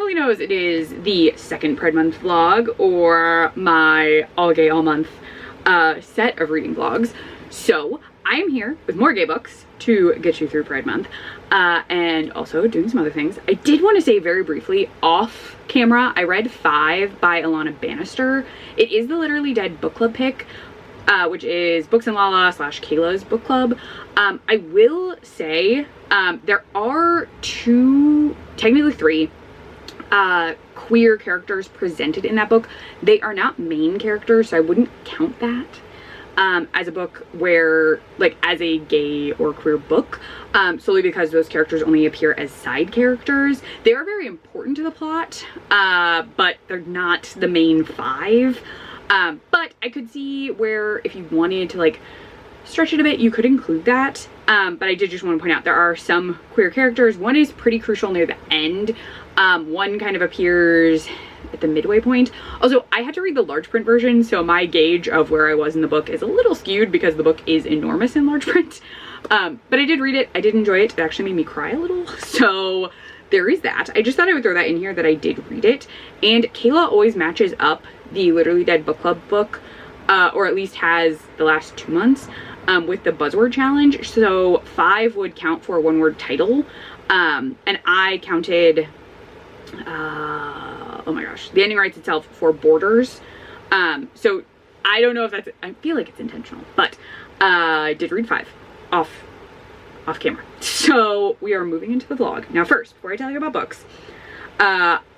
probably knows, it is the second Pride Month vlog, or my all gay all month set of reading vlogs. So I am here with more gay books to get you through Pride Month, and also doing some other things. I did want to say very briefly, off camera, I read 5 by Alana Bannister. It is the Literally Dead book club pick, which is Books and Lala / Kayla's book club. I will say there are 2, technically 3, queer characters presented in that book. They are not main characters, so I wouldn't count that as a book where, like, as a gay or queer book, solely because those characters only appear as side characters. They are very important to the plot, but they're not the main 5. But I could see where if you wanted to, like, stretch it a bit, you could include that. But I did just want to point out there are some queer characters. One is pretty crucial near the end. One kind of appears at the midway point. Also, I had to read the large print version, so my gauge of where I was in the book is a little skewed because the book is enormous in large print. But I did read it. I did enjoy it. It actually made me cry a little. So there is that. I just thought I would throw that in here that I did read it. And Kayla always matches up the Literally Dead book club book, or at least has the last 2 months, with the Buzzword challenge. So 5 would count for a 1-word title. And I counted, oh my gosh, the ending writes itself for Borders. So I don't know if that's, I feel like it's intentional, but I did read 5 off camera. So we are moving into the vlog. Now first, before I tell you about books,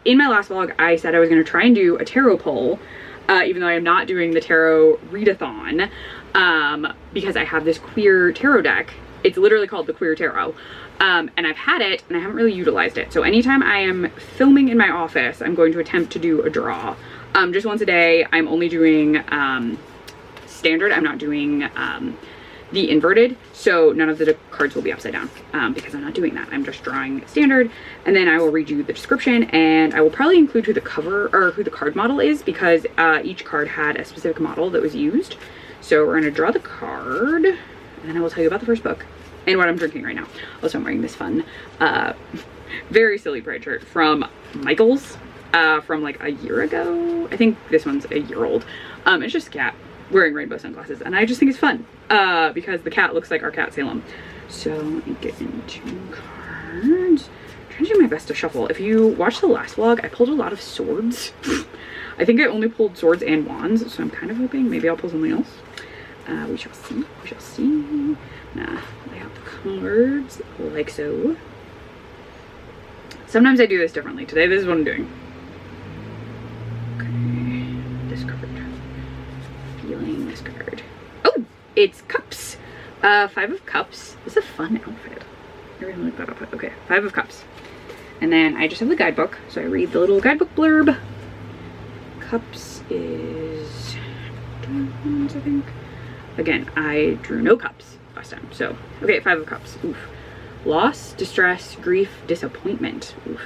in my last vlog, I said I was going to try and do a tarot poll, even though I am not doing the tarot readathon, because I have this queer tarot deck. It's literally called the Queer Tarot. And I've had it and I haven't really utilized it. So anytime I am filming in my office, I'm going to attempt to do a draw. Just once a day. I'm only doing standard. I'm not doing the inverted, so none of the cards will be upside down, because I'm not doing that. I'm just drawing standard, and then I will read you the description, and I will probably include who the cover or who the card model is, because each card had a specific model that was used. So we're gonna draw the card, and then I will tell you about the first book and what I'm drinking right now. Also, I'm wearing this fun, very silly Pride shirt from Michael's, from like a year ago. I think this one's a year old. It's just a cat wearing rainbow sunglasses, and I just think it's fun, because the cat looks like our cat Salem. So let me get into cards. I'm trying to do my best to shuffle. If you watched the last vlog, I pulled a lot of swords. I think I only pulled swords and wands, so I'm kind of hoping maybe I'll pull something else. We shall see. We shall see. Lay out the cards like so. Sometimes I do this differently. Today, this is what I'm doing. Okay, this card. Feeling this card. Oh, it's Cups. 5 of Cups. This is a fun outfit. I really like that outfit. Okay, 5 of Cups. And then I just have the guidebook, so I read the little guidebook blurb. Cups is, I think. Again, I drew no cups last time, so okay. 5 of Cups. Oof. Loss, distress, grief, disappointment. Oof.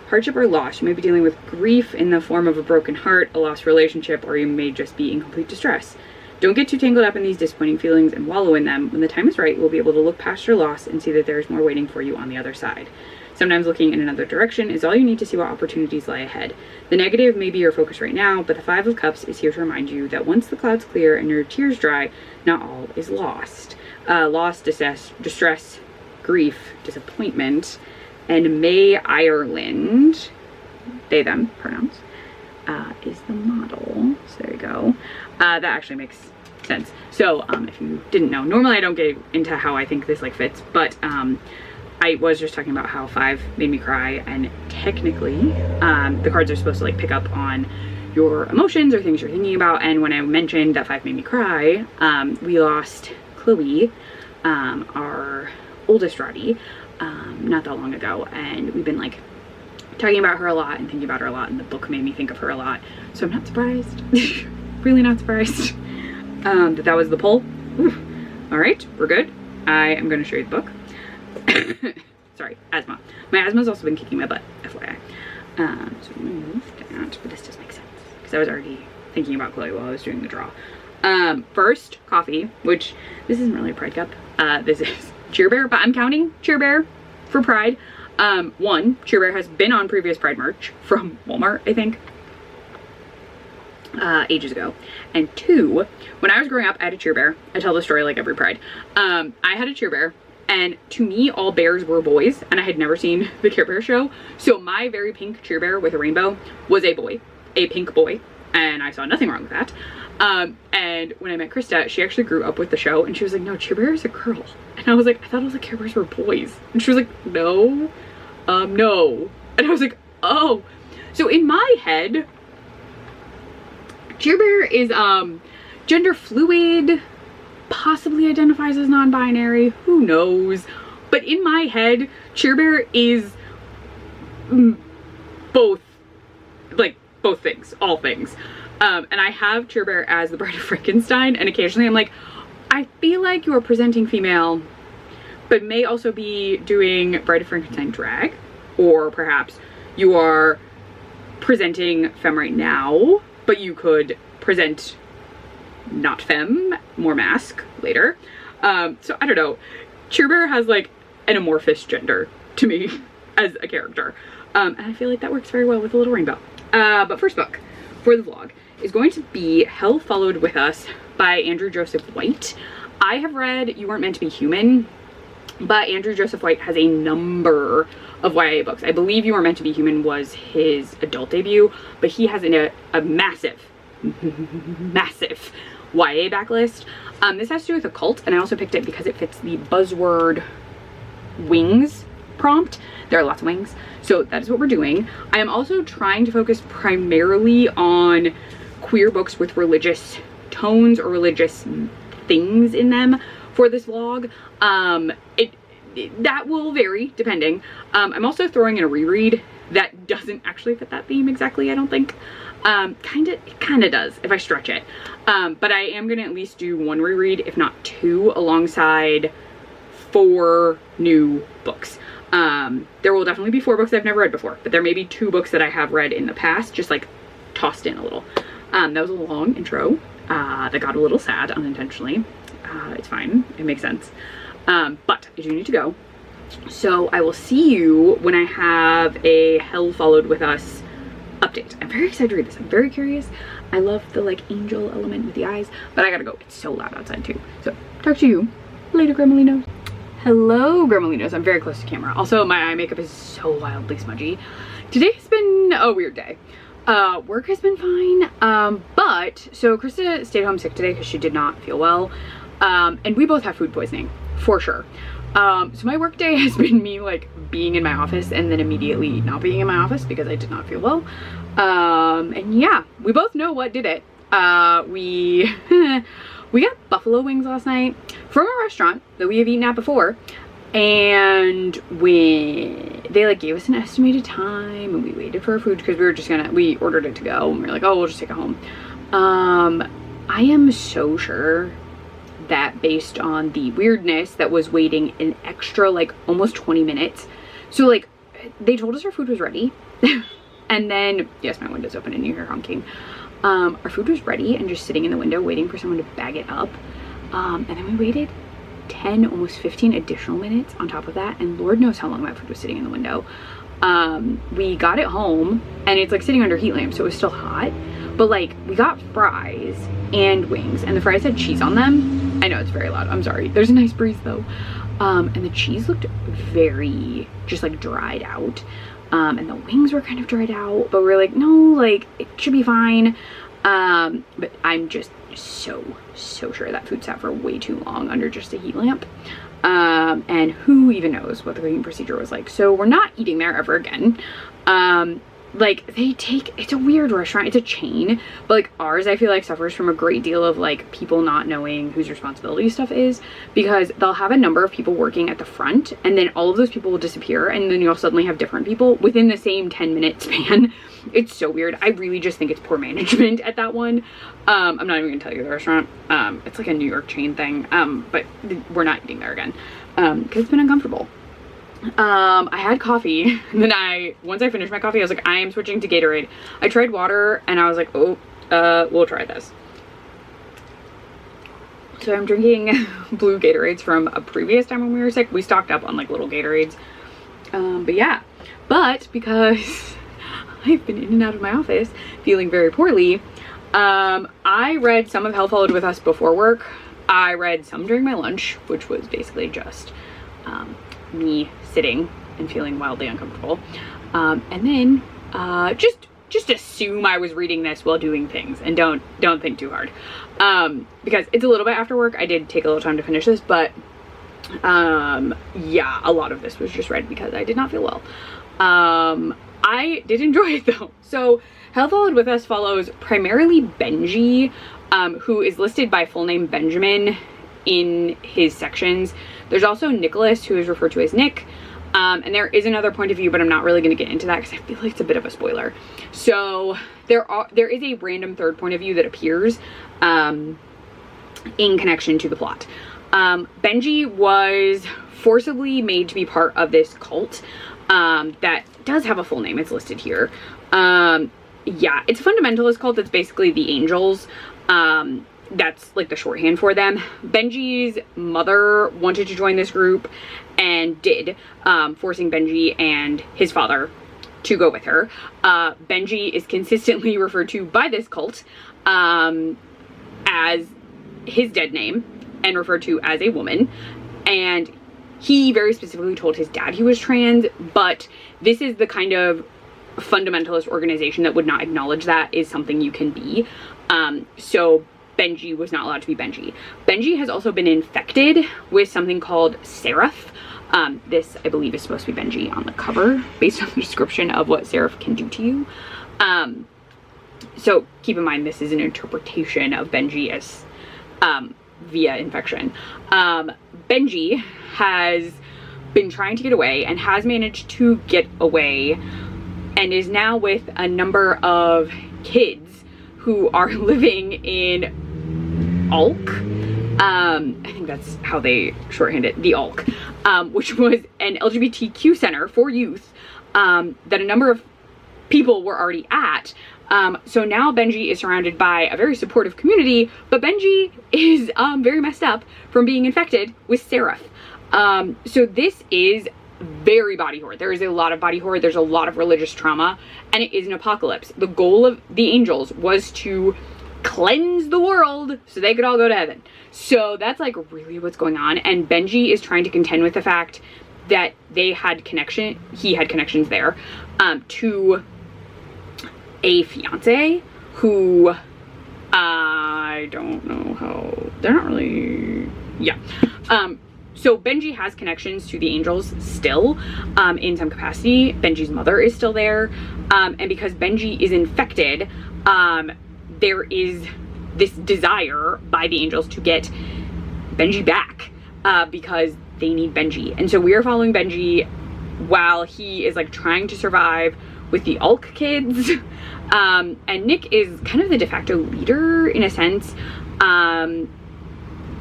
Hardship or loss. You may be dealing with grief in the form of a broken heart, a lost relationship, or you may just be in complete distress. Don't get too tangled up in these disappointing feelings and wallow in them. When the time is right, we'll be able to look past your loss and see that there is more waiting for you on the other side. Sometimes looking in another direction is all you need to see what opportunities lie ahead. The negative may be your focus right now, but the 5 of Cups is here to remind you that once the clouds clear and your tears dry, not all is lost. Loss, distress, grief, disappointment, and May Ireland, they, them pronouns, is the model. So there you go. That actually makes sense. So if you didn't know, normally I don't get into how I think this like fits, but I was just talking about how 5 made me cry, and technically the cards are supposed to like pick up on your emotions or things you're thinking about. And when I mentioned that 5 made me cry, we lost Chloe, our oldest Roddy, not that long ago, and we've been like talking about her a lot and thinking about her a lot, and the book made me think of her a lot. So I'm not surprised. Really not surprised that was the poll. All right, we're good. I am going to show you the book. Sorry, asthma. My asthma's also been kicking my butt, FYI. So I'm gonna move that, but this does make sense because I was already thinking about Chloe while I was doing the draw. First, coffee, which this isn't really a Pride cup. This is Cheer Bear, but I'm counting Cheer Bear for Pride. One, Cheer Bear has been on previous Pride merch from Walmart, I think, ages ago. And two, when I was growing up, I had a Cheer Bear. I tell the story like every Pride. I had a Cheer Bear, and to me, all bears were boys, and I had never seen the Care Bear show. So my very pink Cheer Bear with a rainbow was a boy, a pink boy, and I saw nothing wrong with that. And when I met Krista, she actually grew up with the show, and she was like, no, Cheer Bear is a girl. And I was like, I thought all the Care Bears were boys. And she was like, no, no. And I was like, oh. So in my head, Cheer Bear is gender fluid, possibly identifies as non-binary, who knows. But in my head, Cheer Bear is both, like both things, all things. And I have Cheer Bear as the Bride of Frankenstein, and occasionally I'm like, I feel like you're presenting female, but may also be doing Bride of Frankenstein drag, or perhaps you are presenting femme right now, but you could present not femme, more mask later. So I don't know. Cheer Bear has like an amorphous gender to me as a character. And I feel like that works very well with a little rainbow. But first book for the vlog is going to be Hell Followed With Us by Andrew Joseph White. I have read You Weren't Meant to Be Human, but Andrew Joseph White has a number of YA books. I believe You Weren't Meant to Be Human was his adult debut, but he has a massive, massive YA backlist. This has to do with a cult, and I also picked it because it fits the Buzzword wings prompt. There are lots of wings, so that is what we're doing. I am also trying to focus primarily on queer books with religious tones or religious things in them for this vlog. That will vary depending. I'm also throwing in a reread that doesn't actually fit that theme exactly, I don't think. It kind of does if I stretch it. But I am gonna at least do one reread, if not two, alongside 4 new books. There will definitely be 4 books I've never read before, but there may be 2 books that I have read in the past, just like tossed in a little. That was a long intro that got a little sad unintentionally. It's fine, it makes sense. But I do need to go. So I will see you when I have a Hell Followed With Us update. I'm very excited to read this. I'm very curious. I love the like angel element with the eyes, but I gotta go. It's so loud outside too. So talk to you later, Gremolinos. Hello, Gremolinos. I'm very close to camera. Also, my eye makeup is so wildly smudgy. Today has been a weird day. Work has been fine. But so Krista stayed home sick today because she did not feel well. And we both have food poisoning for sure. So my work day has been me like being in my office and then immediately not being in my office because I did not feel well. And yeah, we both know what did it. We got buffalo wings last night from a restaurant that we have eaten at before. And when they like gave us an estimated time and we waited for our food because we ordered it to go and we were like, oh, we'll just take it home. I am so sure that based on the weirdness that was waiting an extra like almost 20 minutes. So like they told us our food was ready and then, yes, my window's open and you hear honking. Our food was ready and just sitting in the window waiting for someone to bag it up. And then we waited 10, almost 15 additional minutes on top of that. And Lord knows how long that food was sitting in the window. We got it home and it's like sitting under heat lamp, so it was still hot. But like we got fries and wings and the fries had cheese on them. I know it's very loud, I'm sorry. There's a nice breeze though. And the cheese looked very just like dried out. And the wings were kind of dried out, but we're like, no, like it should be fine. But I'm just so sure that food sat for way too long under just a heat lamp. And who even knows what the cooking procedure was like. So we're not eating there ever again. Like it's a weird restaurant, it's a chain, but like ours I feel like suffers from a great deal of like people not knowing whose responsibility stuff is, because they'll have a number of people working at the front and then all of those people will disappear and then you'll suddenly have different people within the same 10-minute span. It's so weird. I really just think it's poor management at that one. I'm not even gonna tell you the restaurant. It's like a New York chain thing, but we're not eating there again because it's been uncomfortable. I had coffee and then once I finished my coffee I was like, I am switching to Gatorade. I tried water and I was like, oh, we'll try this. So I'm drinking blue Gatorades from a previous time when we were sick. We stocked up on like little Gatorades But yeah, but because I've been in and out of my office feeling very poorly, I read some of Hell Followed With Us before work. I read some during my lunch, which was basically just me sitting and feeling wildly uncomfortable. And then just assume I was reading this while doing things, and don't think too hard. Because it's a little bit after work. I did take a little time to finish this, but yeah, a lot of this was just read because I did not feel well. I did enjoy it though. So Hell Followed With Us follows primarily Benji, who is listed by full name Benjamin in his sections. There's also Nicholas, who is referred to as Nick. And there is another point of view, but I'm not really going to get into that because I feel like it's a bit of a spoiler. So there is a random third point of view that appears in connection to the plot. Benji was forcibly made to be part of this cult that does have a full name. It's listed here. Yeah, it's a fundamentalist cult that's basically the angels. That's like the shorthand for them. Benji's mother wanted to join this group and did, forcing Benji and his father to go with her. Benji is consistently referred to by this cult as his dead name and referred to as a woman. And he very specifically told his dad he was trans, but this is the kind of fundamentalist organization that would not acknowledge that is something you can be. So Benji was not allowed to be Benji. Benji has also been infected with something called Seraph. This, I believe, is supposed to be Benji on the cover based on the description of what Seraph can do to you. So keep in mind, this is an interpretation of Benji as via infection. Benji has been trying to get away and has managed to get away and is now with a number of kids who are living in Alk. I think that's how they shorthand it, the Alk, which was an LGBTQ center for youth that a number of people were already at. So now Benji is surrounded by a very supportive community, but Benji is very messed up from being infected with Seraph. So this is very body horror. There is a lot of body horror. There's a lot of religious trauma, and it is an apocalypse. The goal of the angels was to cleanse the world so they could all go to heaven. So that's like really what's going on. And Benji is trying to contend with the fact that he had connections there, to a fiance who I don't know how, they're not really, yeah. So Benji has connections to the angels still, in some capacity. Benji's mother is still there. And because Benji is infected, there is this desire by the angels to get Benji back, because they need Benji. And so we are following Benji while he is like trying to survive with the Alk kids. And Nick is kind of the de facto leader in a sense.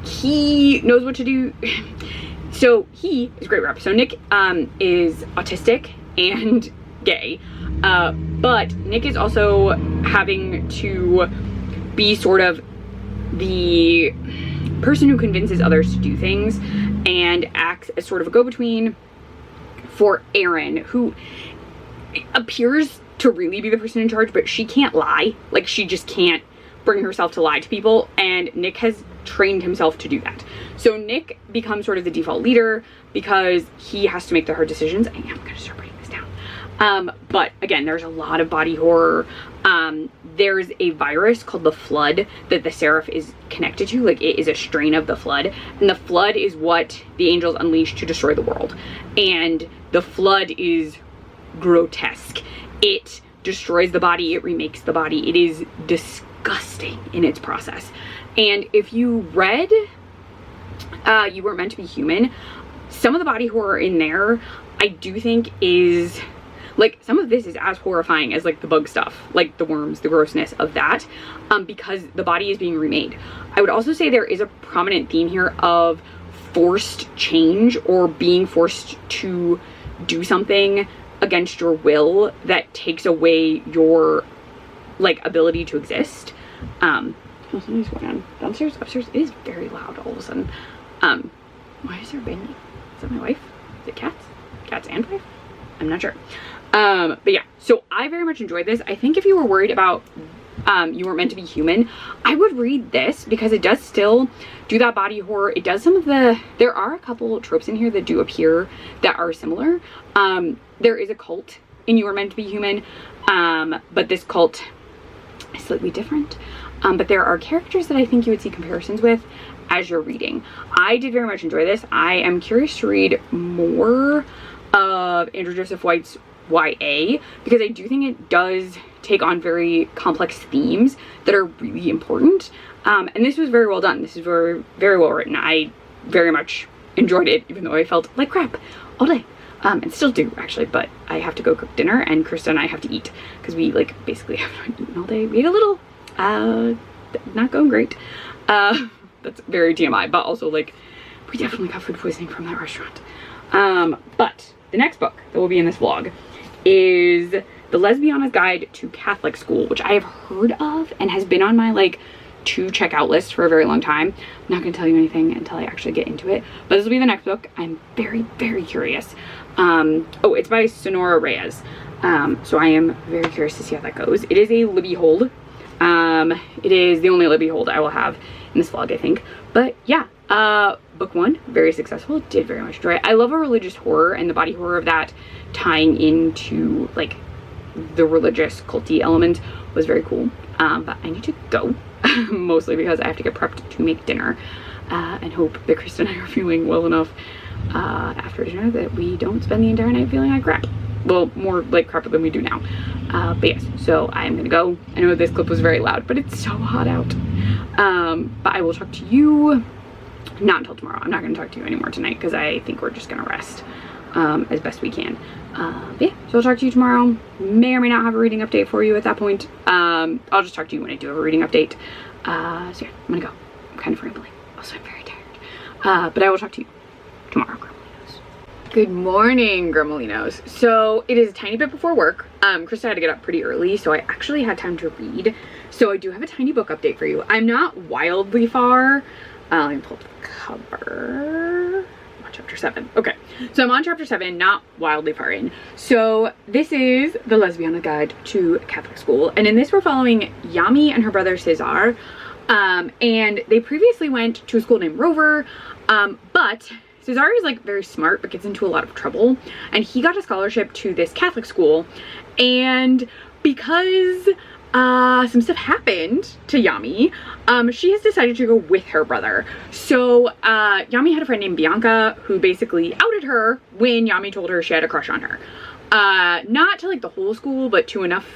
He knows what to do. So he is a great rep. So Nick is autistic and gay, but Nick is also having to be sort of the person who convinces others to do things and acts as sort of a go-between for Erin, who appears to really be the person in charge, but she can't lie. Like, she just can't bring herself to lie to people, and Nick has trained himself to do that. So Nick becomes sort of the default leader because he has to make the hard decisions. I am gonna start writing this down. But again, there's a lot of body horror. There's a virus called the Flood that the Seraph is connected to. Like, it is a strain of the Flood, and the Flood is what the angels unleash to destroy the world. And the Flood is grotesque. It destroys the body, it remakes the body. It is disgusting in its process. And if you read You Weren't Meant to Be Human, some of the body horror in there I do think is, like, some of this is as horrifying as like the bug stuff, like the worms, the grossness of that, because the body is being remade. I would also say there is a prominent theme here of forced change, or being forced to do something against your will that takes away your like ability to exist. Something's going on downstairs. Upstairs it is very loud all of a sudden. Why is there banging? Is that my wife? Is it cats? Cats and wife? I'm not sure. But yeah, so I very much enjoyed this. I think if you were worried about You Weren't Meant to Be Human, I would read this because it does still do that body horror. It does some of the, there are a couple tropes in here that do appear that are similar. There is a cult in You Were Meant to Be Human, but this cult is slightly different. But there are characters that I think you would see comparisons with as you're reading. I did very much enjoy this. I am curious to read more of Andrew Joseph White's YA because I do think it does take on very complex themes that are really important. And this was very well done. This is very, very well written. I very much enjoyed it, even though I felt like crap all day. And still do, actually, but I have to go cook dinner, and Krista and I have to eat because we, like, basically have not eaten all day. We ate a little, not going great. That's very TMI, but also, like, we definitely got food poisoning from that restaurant. But the next book that will be in this vlog is The Lesbiana's Guide to Catholic School, which I have heard of and has been on my, like, to check out list for a very long time. I'm not going to tell you anything until I actually get into it, but this will be the next book. I'm very, very curious. Oh, it's by Sonora Reyes. So I am very curious to see how that goes. It is a Libby hold. It is the only Libby hold I will have in this vlog, I think. But yeah, book one, very successful. Did very much enjoy it. I love a religious horror, and the body horror of that tying into, like, the religious culty element was very cool. But I need to go. Mostly because I have to get prepped to make dinner, and hope that Krista and I are feeling well enough after dinner that we don't spend the entire night feeling like crap. Well, more like crap than we do now. But yes, so I'm gonna go. I know this clip was very loud, but it's so hot out. But I will talk to you not until tomorrow. I'm not gonna talk to you anymore tonight because I think we're just gonna rest as best we can. But yeah, so I'll talk to you tomorrow. May or may not have a reading update for you at that point. I'll just talk to you when I do have a reading update. So yeah, I'm gonna go. I'm kind of rambling. Also, I'm very tired. But I will talk to you tomorrow, Gremolinos. Good morning, Gremolinos. So it is a tiny bit before work. Krista had to get up pretty early, so I actually had time to read. So I do have a tiny book update for you. I'm not wildly far. Let me pull up the cover. Chapter 7. Okay, so I'm on chapter 7, not wildly far in. So this is The Lesbiana's Guide to Catholic School, and in this we're following Yami and her brother Cesar, and they previously went to a school named Rover, but Cesar is, like, very smart but gets into a lot of trouble, and he got a scholarship to this Catholic school, and because some stuff happened to Yami, she has decided to go with her brother. So Yami had a friend named Bianca who basically outed her when Yami told her she had a crush on her. Not to, like, the whole school, but to enough,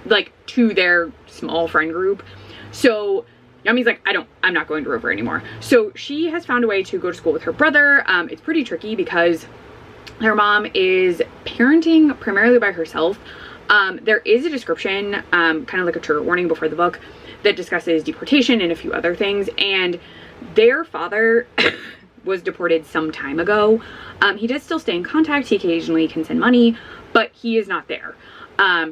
like, to their small friend group. So Yami's like, I'm not going to Rover anymore. So she has found a way to go to school with her brother. It's pretty tricky because her mom is parenting primarily by herself. There is a description, kind of like a trigger warning before the book, that discusses deportation and a few other things, and their father was deported some time ago. He does still stay in contact. He occasionally can send money, but he is not there.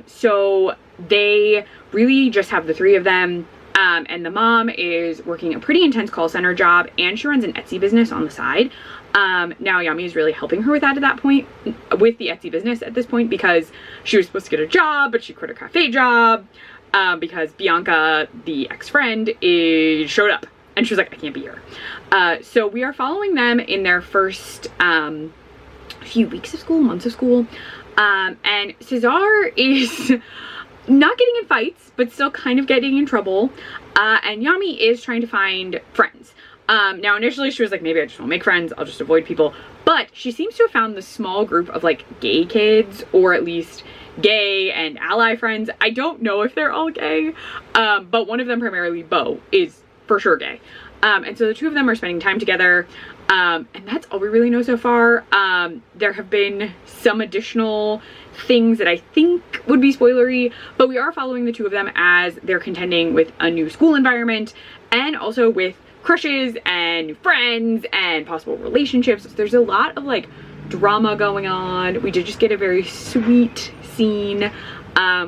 So they really just have the three of them, and the mom is working a pretty intense call center job, and she runs an Etsy business on the side. Now Yami is really helping her with that at that point, with the Etsy business at this point, because she was supposed to get a job, but she quit her cafe job, because Bianca, the ex-friend, showed up, and she was like, I can't be here. So we are following them in their first, few weeks of school, months of school, and Cesar is not getting in fights, but still kind of getting in trouble, and Yami is trying to find friends. Now initially she was like, maybe I just won't make friends, I'll just avoid people, but she seems to have found this small group of, like, gay kids, or at least gay and ally friends. I don't know if they're all gay, but one of them, primarily Bo, is for sure gay. And so the two of them are spending time together, and that's all we really know so far. There have been some additional things that I think would be spoilery, but we are following the two of them as they're contending with a new school environment, and also with crushes and friends and possible relationships. So there's a lot of, like, drama going on. We did just get a very sweet scene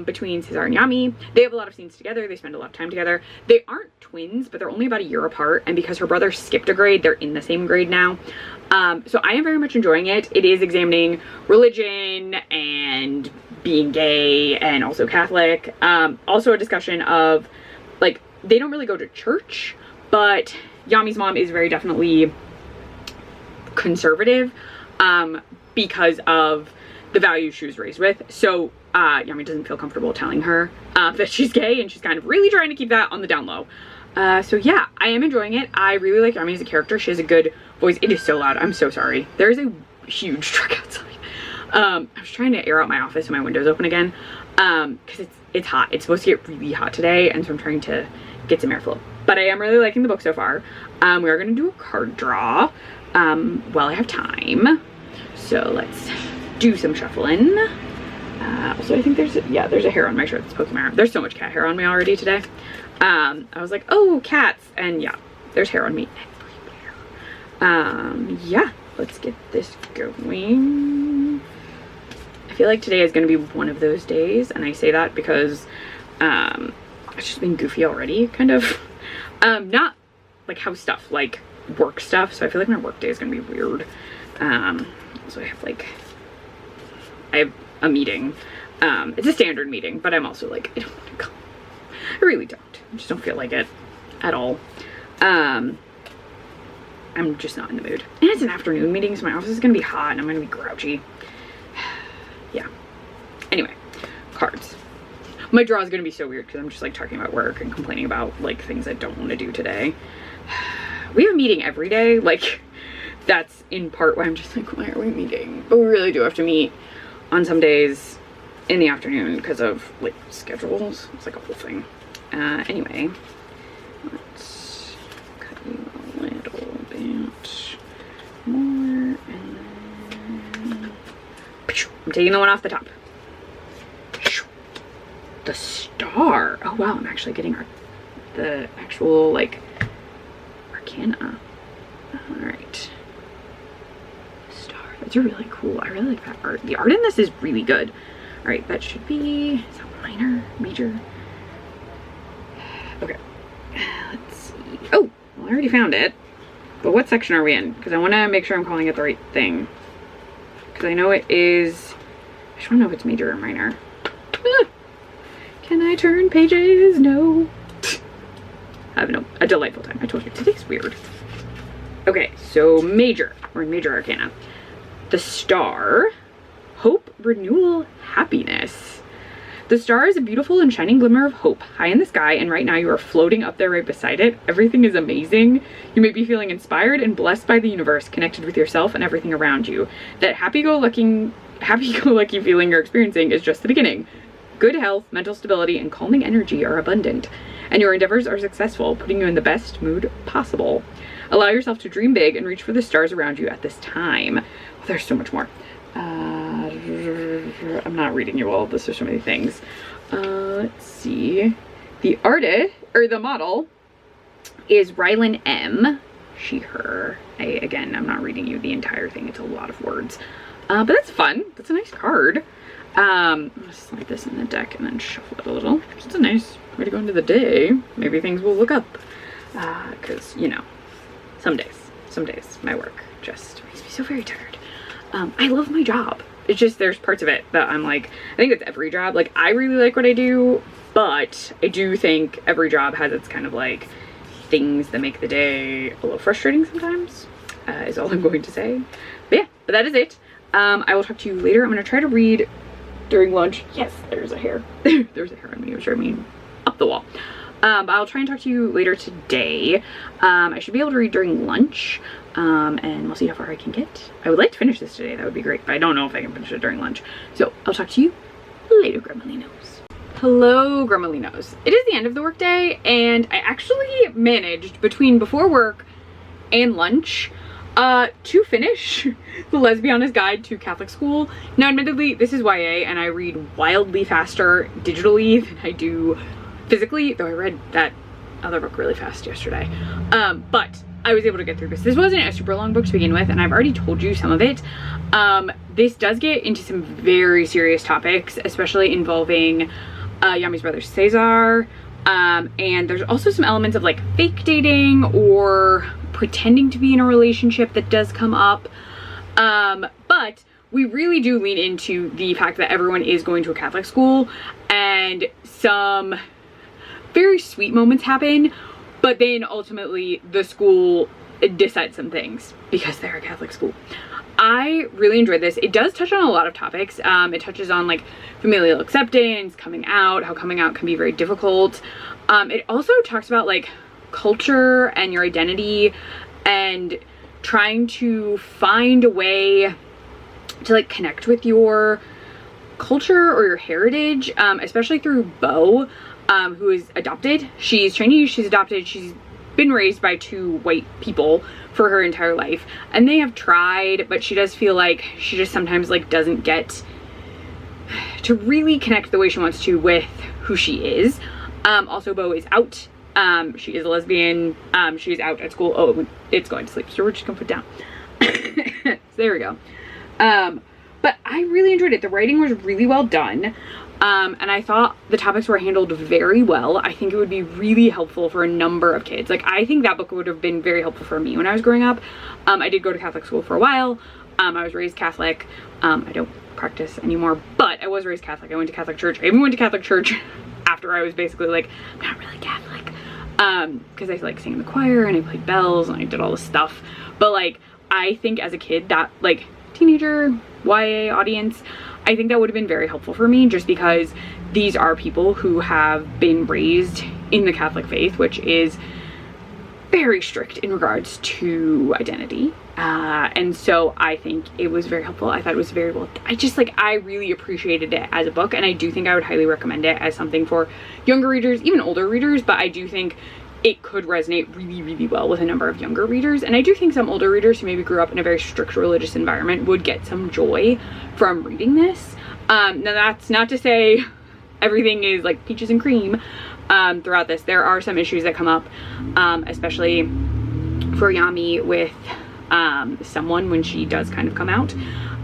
between Cesar and Yami. They have a lot of scenes together. They spend a lot of time together. They aren't twins, but they're only about a year apart. And because her brother skipped a grade, they're in the same grade now. So I am very much enjoying it. It is examining religion and being gay and also Catholic. Also a discussion of, like, they don't really go to church, but Yami's mom is very definitely conservative because of the values she was raised with. So Yami doesn't feel comfortable telling her that she's gay, and she's kind of really trying to keep that on the down low. So yeah, I am enjoying it. I really like Yami as a character. She has a good voice. It is so loud. I'm so sorry. There's a huge truck outside. I was trying to air out my office and my window's open again because it's hot. It's supposed to get really hot today, and so I'm trying to get some airflow. But I am really liking the book so far. We are going to do a card draw while I have time. So let's do some shuffling. Also, I think there's a hair on my shirt that's poking my arm. There's so much cat hair on me already today. I was like, oh, cats. And yeah, there's hair on me everywhere. Yeah, let's get this going. I feel like today is going to be one of those days. And I say that because it's just been goofy already, kind of. Not like house stuff, like work stuff. So I feel like my work day is going to be weird. So I have a meeting. It's a standard meeting, but I'm also like, I don't want to go. I really don't. I just don't feel like it at all. I'm just not in the mood. And it's an afternoon meeting, so my office is going to be hot and I'm going to be grouchy. Yeah. Anyway, cards. My draw is going to be so weird because I'm just like talking about work and complaining about like things I don't want to do today. We have a meeting every day. Like, that's in part why I'm just like, why are we meeting? But we really do have to meet on some days in the afternoon because of like schedules. It's like a whole thing. Anyway, let's cut you a little bit more, and then I'm taking the one off the top. The star. Oh wow, I'm actually getting the actual like arcana. All right. Star. That's really cool. I really like that art. The art in this is really good. All right, that should be, is that minor, major? Okay, let's see. Oh, well, I already found it. But what section are we in? Because I want to make sure I'm calling it the right thing. Because I know it is, I just want to know if it's major or minor. Ah, can I turn pages? No. Having a delightful time. I told you, today's weird. Okay, so major. We're in major arcana. The star. Hope, renewal, happiness. The star is a beautiful and shining glimmer of hope high in the sky, and right now you are floating up there right beside it. Everything is amazing. You may be feeling inspired and blessed by the universe, connected with yourself and everything around you. That happy-go-lucky feeling you're experiencing is just the beginning. Good health, mental stability, and calming energy are abundant, and your endeavors are successful, putting you in the best mood possible. Allow yourself to dream big and reach for the stars around you at this time. Oh, there's so much more. I'm not reading you all of this. There's so many things. Let's see. The artist, or the model, is Rylan M. She, her. Again, I'm not reading you the entire thing. It's a lot of words. But that's fun. That's a nice card. I'm gonna slide this in the deck and then shuffle it a little. It's a nice way to go into the day. Maybe things will look up. Because, you know, some days my work just makes me so very tired. I love my job. It's just there's parts of it that I'm like, I think it's every job. Like, I really like what I do, but I do think every job has its kind of like things that make the day a little frustrating sometimes, is all I'm going to say. But yeah, but that is it. I will talk to you later. I'm going to try to read during lunch. Yes, there's a hair. There's a hair on me, which I mean up the wall. But I'll try and talk to you later today. I should be able to read during lunch, and we'll see how far I can get. I would like to finish this today. That would be great, but I don't know if I can finish it during lunch. So I'll talk to you later, Gremalinos. Hello, Gremalinos. It is the end of the workday, and I actually managed before work and lunch to finish The Lesbiana's Guide to Catholic School. Now, admittedly, this is YA, and I read wildly faster digitally than I do physically, though I read that other book really fast yesterday. But I was able to get through this. This wasn't a super long book to begin with, and I've already told you some of it. This does get into some very serious topics, especially involving Yami's brother Cesar. And there's also some elements of like fake dating or pretending to be in a relationship that does come up. But we really do lean into the fact that everyone is going to a Catholic school, and some very sweet moments happen, but then ultimately the school decides some things because they're a Catholic school. I really enjoyed this. It does touch on a lot of topics. It touches on like familial acceptance, coming out, how coming out can be very difficult. It also talks about like culture and your identity and trying to find a way to like connect with your culture or your heritage, especially through Bo, who is adopted. She's Chinese, she's adopted, she's been raised by 2 white people for her entire life, and they have tried, but she does feel like she just sometimes like doesn't get to really connect the way she wants to with who she is. Also, Bo is out. She is a lesbian. She's out at school. Oh, it's going to sleep, so we're just gonna put down. So there we go. But I really enjoyed it. The writing was really well done. And I thought the topics were handled very well. I think it would be really helpful for a number of kids. Like, I think that book would have been very helpful for me when I was growing up. I did go to Catholic school for a while. I was raised Catholic. I don't practice anymore, but I was raised Catholic. I went to Catholic church. I even went to Catholic church after I was basically like, I'm not really Catholic. Because I like sang in the choir and I played bells and I did all this stuff. But like, I think as a kid, that like teenager YA audience, I think that would have been very helpful for me, just because these are people who have been raised in the Catholic faith, which is very strict in regards to identity. And so I think it was very helpful. I thought it was very well, I really appreciated it as a book, and I do think I would highly recommend it as something for younger readers, even older readers, but I do think it could resonate really, really well with a number of younger readers. And I do think some older readers who maybe grew up in a very strict religious environment would get some joy from reading this. Now that's not to say everything is like peaches and cream throughout this. There are some issues that come up, especially for Yami with someone when she does kind of come out,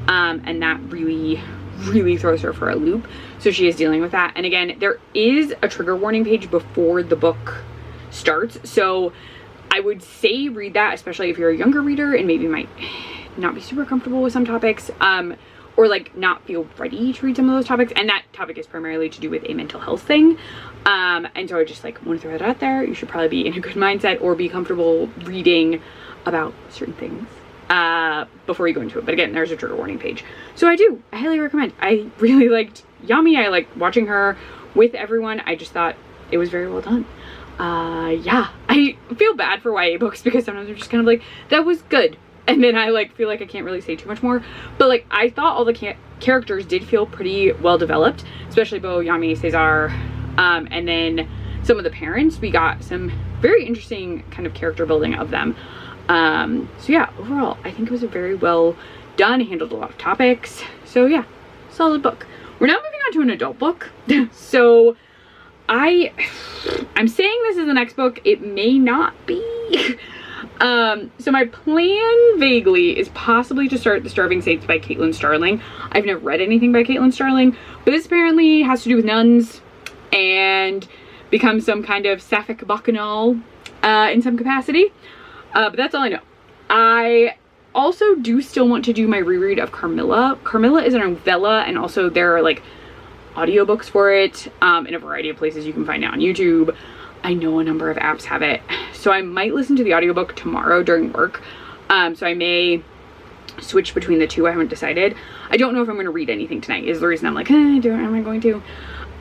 and that really throws her for a loop. So she is dealing with that. And again, there is a trigger warning page before the book starts, so I would say read that, especially if you're a younger reader and maybe might not be super comfortable with some topics, or like not feel ready to read some of those topics. And that topic is primarily to do with a mental health thing, and so I just like want to throw that out there. You should probably be in a good mindset or be comfortable reading about certain things before you go into it. But again, there's a trigger warning page, so I highly recommend. I really liked Yami. I liked watching her with everyone. I just thought it was very well done. Yeah, I feel bad for YA books because sometimes they're just kind of like, that was good, and then I like feel like I can't really say too much more. But like, I thought all the characters did feel pretty well developed, especially Bo, Yami, Cesar, and then some of the parents. We got some very interesting kind of character building of them. So yeah, overall I think it was a very well done, handled a lot of topics. So yeah, solid book. We're now moving on to an adult book. So I'm saying this is the next book. It may not be. So my plan vaguely is possibly to start The Starving Saints by Caitlin Starling. I've never read anything by Caitlin Starling, but this apparently has to do with nuns and becomes some kind of sapphic bacchanal in some capacity. But that's all I know. I also do still want to do my reread of Carmilla. Carmilla is a novella, and also there are like audiobooks for it in a variety of places you can find it on YouTube. I know a number of apps have it, so I might listen to the audiobook tomorrow during work. So I may switch between the two. I haven't decided. I don't know if I'm going to read anything tonight is the reason I'm like, am I going to?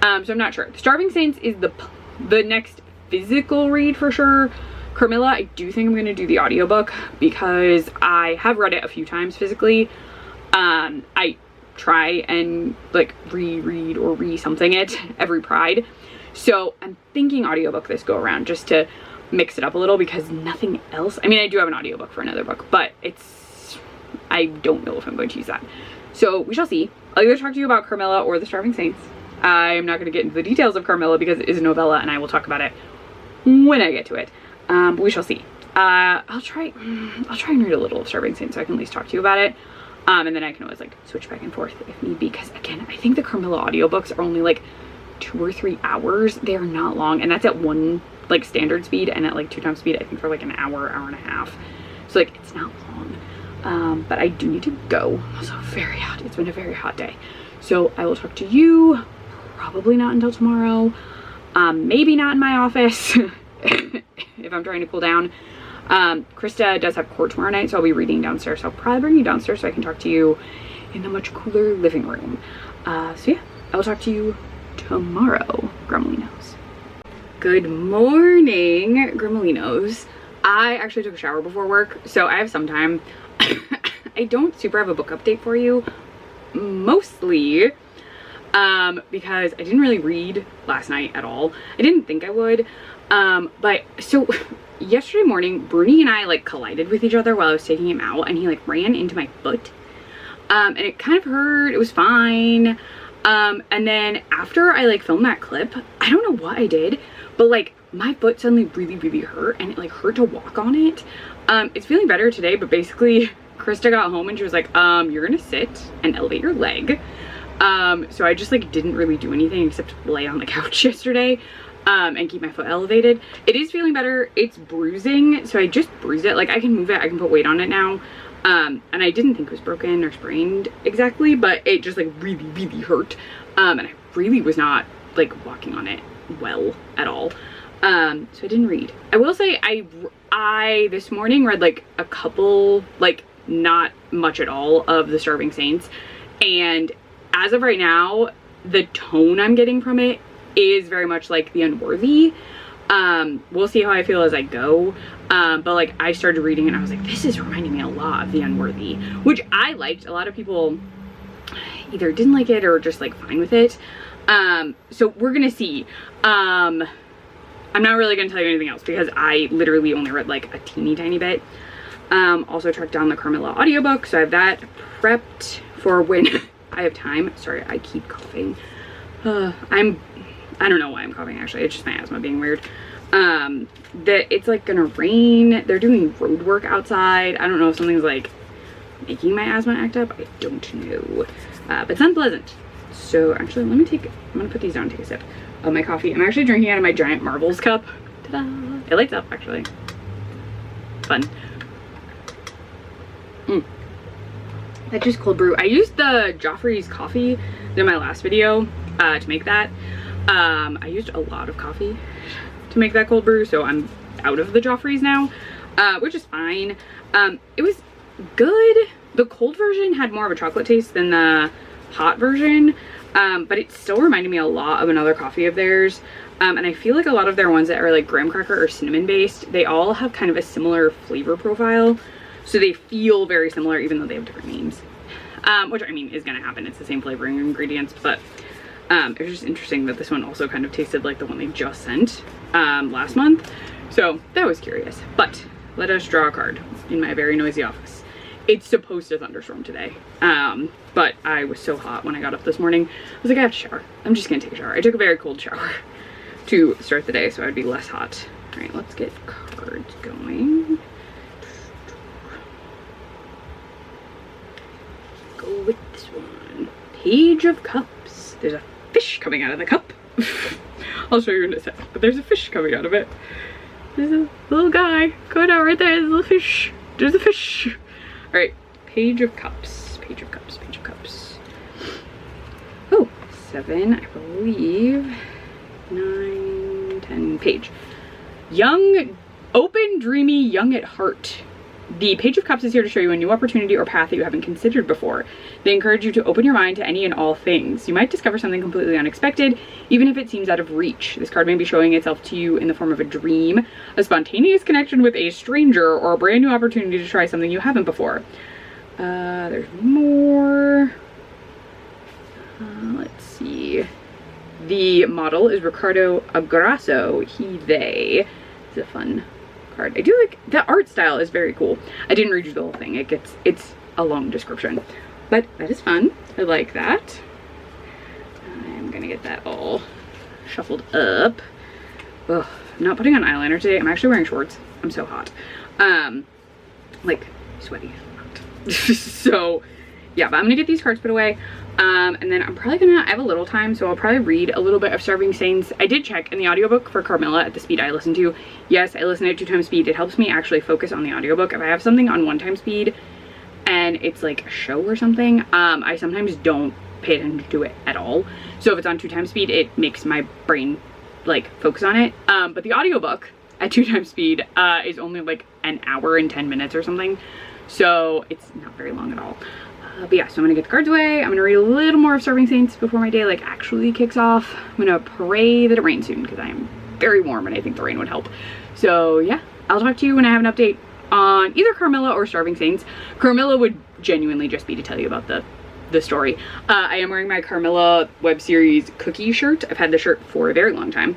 So I'm not sure. The Starving Saints is the next physical read for sure. Carmilla, I do think I'm going to do the audiobook because I have read it a few times physically. I try and like reread or re-something it every Pride. So I'm thinking audiobook this go around just to mix it up a little, because nothing else. I mean, I do have an audiobook for another book, but I don't know if I'm going to use that. So we shall see. I'll either talk to you about Carmilla or The Starving Saints. I'm not going to get into the details of Carmilla because it is a novella and I will talk about it when I get to it. But we shall see. I'll try and read a little of Starving Saint so I can at least talk to you about it. And then I can always like switch back and forth if need be, because again, I think the Carmilla audiobooks are only like 2 or 3 hours. They are not long, and that's at 1 like standard speed, and at like 2 times speed I think for like an hour and a half. So like it's not long. But I do need to go. I'm also very hot. It's been a very hot day. So I will talk to you probably not until tomorrow. Maybe not in my office if I'm trying to cool down. Krista does have court tomorrow night, so I'll be reading downstairs. So I'll probably bring you downstairs so I can talk to you in the much cooler living room. So yeah, I will talk to you tomorrow, Grumelinos. Good morning, Grumelinos. I actually took a shower before work, so I have some time. I don't super have a book update for you, mostly because I didn't really read last night at all. I didn't think I would, but so yesterday morning, Bruni and I like collided with each other while I was taking him out, and he like ran into my foot, and it kind of hurt. It was fine. And then after I like filmed that clip, I don't know what I did, but like my foot suddenly really hurt, and it like hurt to walk on it. It's feeling better today, but basically Krista got home and she was like, you're gonna sit and elevate your leg. So I just like didn't really do anything except lay on the couch yesterday, and keep my foot elevated. It is feeling better. It's bruising, so I just bruised it. Like I can move it, I can put weight on it now. And I didn't think it was broken or sprained exactly, but it just like really hurt. And I really was not like walking on it well at all. So I didn't read. I will say I this morning read like a couple, like not much at all, of the Starving Saints, and as of right now the tone I'm getting from it is very much like The Unworthy. We'll see how I feel as I go, but like I started reading it and I was like, this is reminding me a lot of The Unworthy, which I liked. A lot of people either didn't like it or just like fine with it. So we're gonna see. I'm not really gonna tell you anything else because I literally only read like a teeny tiny bit. Also tracked down the Carmilla audiobook, so I have that prepped for when I have time. Sorry, I keep coughing. I don't know why I'm coughing actually, it's just my asthma being weird. That it's like gonna rain. They're doing road work outside. I don't know if something's like making my asthma act up. I don't know, but it's unpleasant. So actually I'm gonna put these down and take a sip of my coffee. I'm actually drinking out of my giant Marbles cup. Ta-da! It lights up actually. Fun. That's just cold brew. I used the Joffrey's coffee in my last video to make that. I used a lot of coffee to make that cold brew, so I'm out of the Joffrey's now, which is fine. It was good. The cold version had more of a chocolate taste than the hot version, but it still reminded me a lot of another coffee of theirs. And I feel like a lot of their ones that are like graham cracker or cinnamon based, they all have kind of a similar flavor profile. So they feel very similar even though they have different names, which I mean is gonna happen. It's the same flavoring ingredients, but it was just interesting that this one also kind of tasted like the one they just sent last month. So that was curious. But let us draw a card in my very noisy office. It's supposed to thunderstorm today, but I was so hot when I got up this morning. I was like, I have to shower. I'm just gonna take a shower. I took a very cold shower to start the day so I'd be less hot. All right, let's get cards going. Go with this one. Page of Cups. There's a fish coming out of the cup. I'll show you in a sec, but there's a fish coming out of it. There's a little guy going out right there. There's a little fish. There's a fish. All right, Page of Cups. Page of Cups. Page of Cups. Oh, 7, I believe. 9, 10. Page. Young, open, dreamy, young at heart. The Page of Cups is here to show you a new opportunity or path that you haven't considered before. They encourage you to open your mind to any and all things. You might discover something completely unexpected, even if it seems out of reach. This card may be showing itself to you in the form of a dream, a spontaneous connection with a stranger, or a brand new opportunity to try something you haven't before. There's more. Let's see. The model is Ricardo Agrasso. He, they. It's a fun card. I do like the art style is very cool. I didn't read you the whole thing. It's a long description, but that is fun. I like that. I'm gonna get that all shuffled up. Ugh, I'm not putting on eyeliner today. I'm actually wearing shorts. I'm so hot. Like sweaty. So yeah, but I'm gonna get these cards put away. And then I'm probably gonna, I have a little time, so I'll probably read a little bit of Starving Saints. I did check in the audiobook for Carmilla at the speed I listen to. Yes, I listen at 2x speed. It helps me actually focus on the audiobook. If I have something on 1x speed and it's like a show or something, I sometimes don't pay attention to it at all. So if it's on 2x speed, it makes my brain like focus on it. But the audiobook at 2x speed is only like an hour and 10 minutes or something. So it's not very long at all. But yeah, so I'm gonna get the cards away. I'm gonna read a little more of Starving Saints before my day like actually kicks off. I'm gonna pray that it rains soon because I am very warm and I think the rain would help. So yeah, I'll talk to you when I have an update on either Carmilla or Starving Saints. Carmilla would genuinely just be to tell you about the story. I am wearing my Carmilla web series cookie shirt. I've had the shirt for a very long time.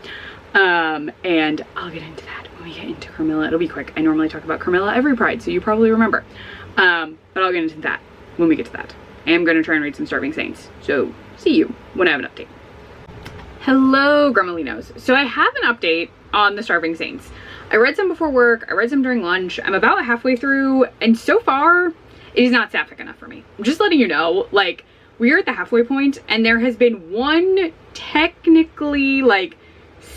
And I'll get into that when we get into Carmilla. It'll be quick. I normally talk about Carmilla every Pride, so you probably remember. But I'll get into that when we get to that. I am going to try and read some Starving Saints. So see you when I have an update. Hello, Grumelinos. So I have an update on the Starving Saints. I read some before work. I read some during lunch. I'm about halfway through, and so far it is not sapphic enough for me. I'm just letting you know, like, we're at the halfway point and there has been one technically like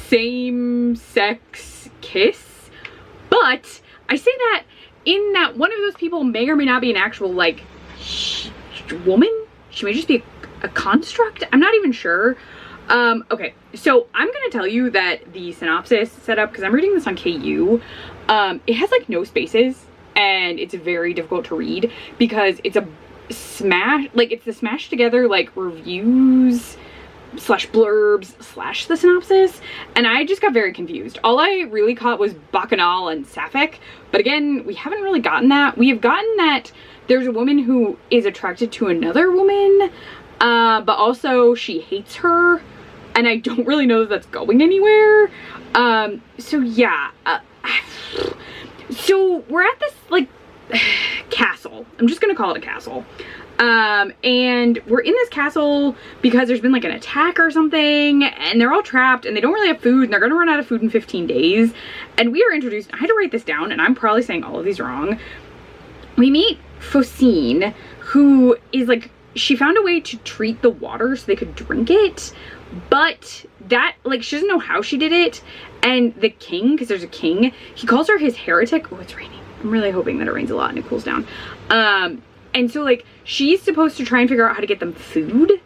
same-sex kiss, but I say that in that one of those people may or may not be an actual like woman. She may just be a construct. I'm not even sure. Okay, so I'm gonna tell you that the synopsis setup, because I'm reading this on KU, it has like no spaces and it's very difficult to read because it's a it's the smashed together like reviews slash blurbs slash the synopsis, and I just got very confused. All I really caught was bacchanal and sapphic, but again, we haven't really gotten that. We have gotten that there's a woman who is attracted to another woman, but also she hates her, and I don't really know that that's going anywhere. So yeah, so we're at this like castle. I'm just gonna call it a castle. And we're in this castle because there's been like an attack or something, and they're all trapped and they don't really have food, and they're gonna run out of food in 15 days. And we are introduced, I had to write this down and I'm probably saying all of these wrong. We meet Focine, who is like, she found a way to treat the water so they could drink it, but that, like, she doesn't know how she did it. And the king, because there's a king, he calls her his heretic. Oh, it's raining. I'm really hoping that it rains a lot and it cools down. And so like she's supposed to try and figure out how to get them food.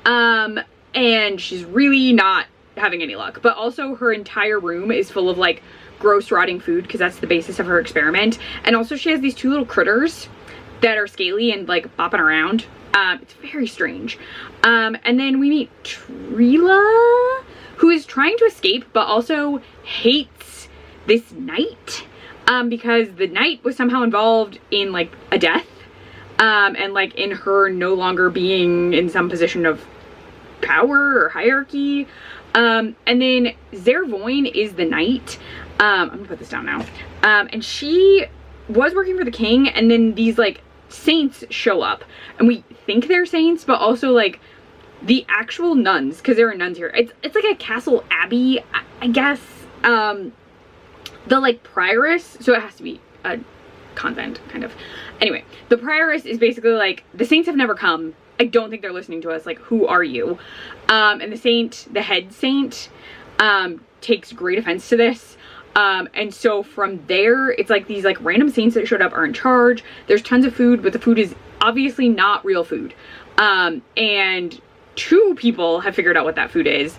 And she's really not having any luck, but also her entire room is full of like gross rotting food because that's the basis of her experiment. And also she has these two little critters that are scaly and like bopping around. It's very strange. And then we meet Trila, who is trying to escape but also hates this knight, because the knight was somehow involved in like a death, and like in her no longer being in some position of power or hierarchy. And then Zervoin is the knight. I'm gonna put this down now. And she was working for the king, and then these like saints show up, and we think they're saints, but also like the actual nuns, because there are nuns here. It's like a castle abbey, I guess. The like prioress, so it has to be a convent kind of. Anyway, the prioress is basically like, the saints have never come. I don't think they're listening to us. Like, who are you? And the saint, the head saint, takes great offense to this. And so from there, it's like these like random saints that showed up are in charge. There's tons of food, but the food is obviously not real food. And two people have figured out what that food is.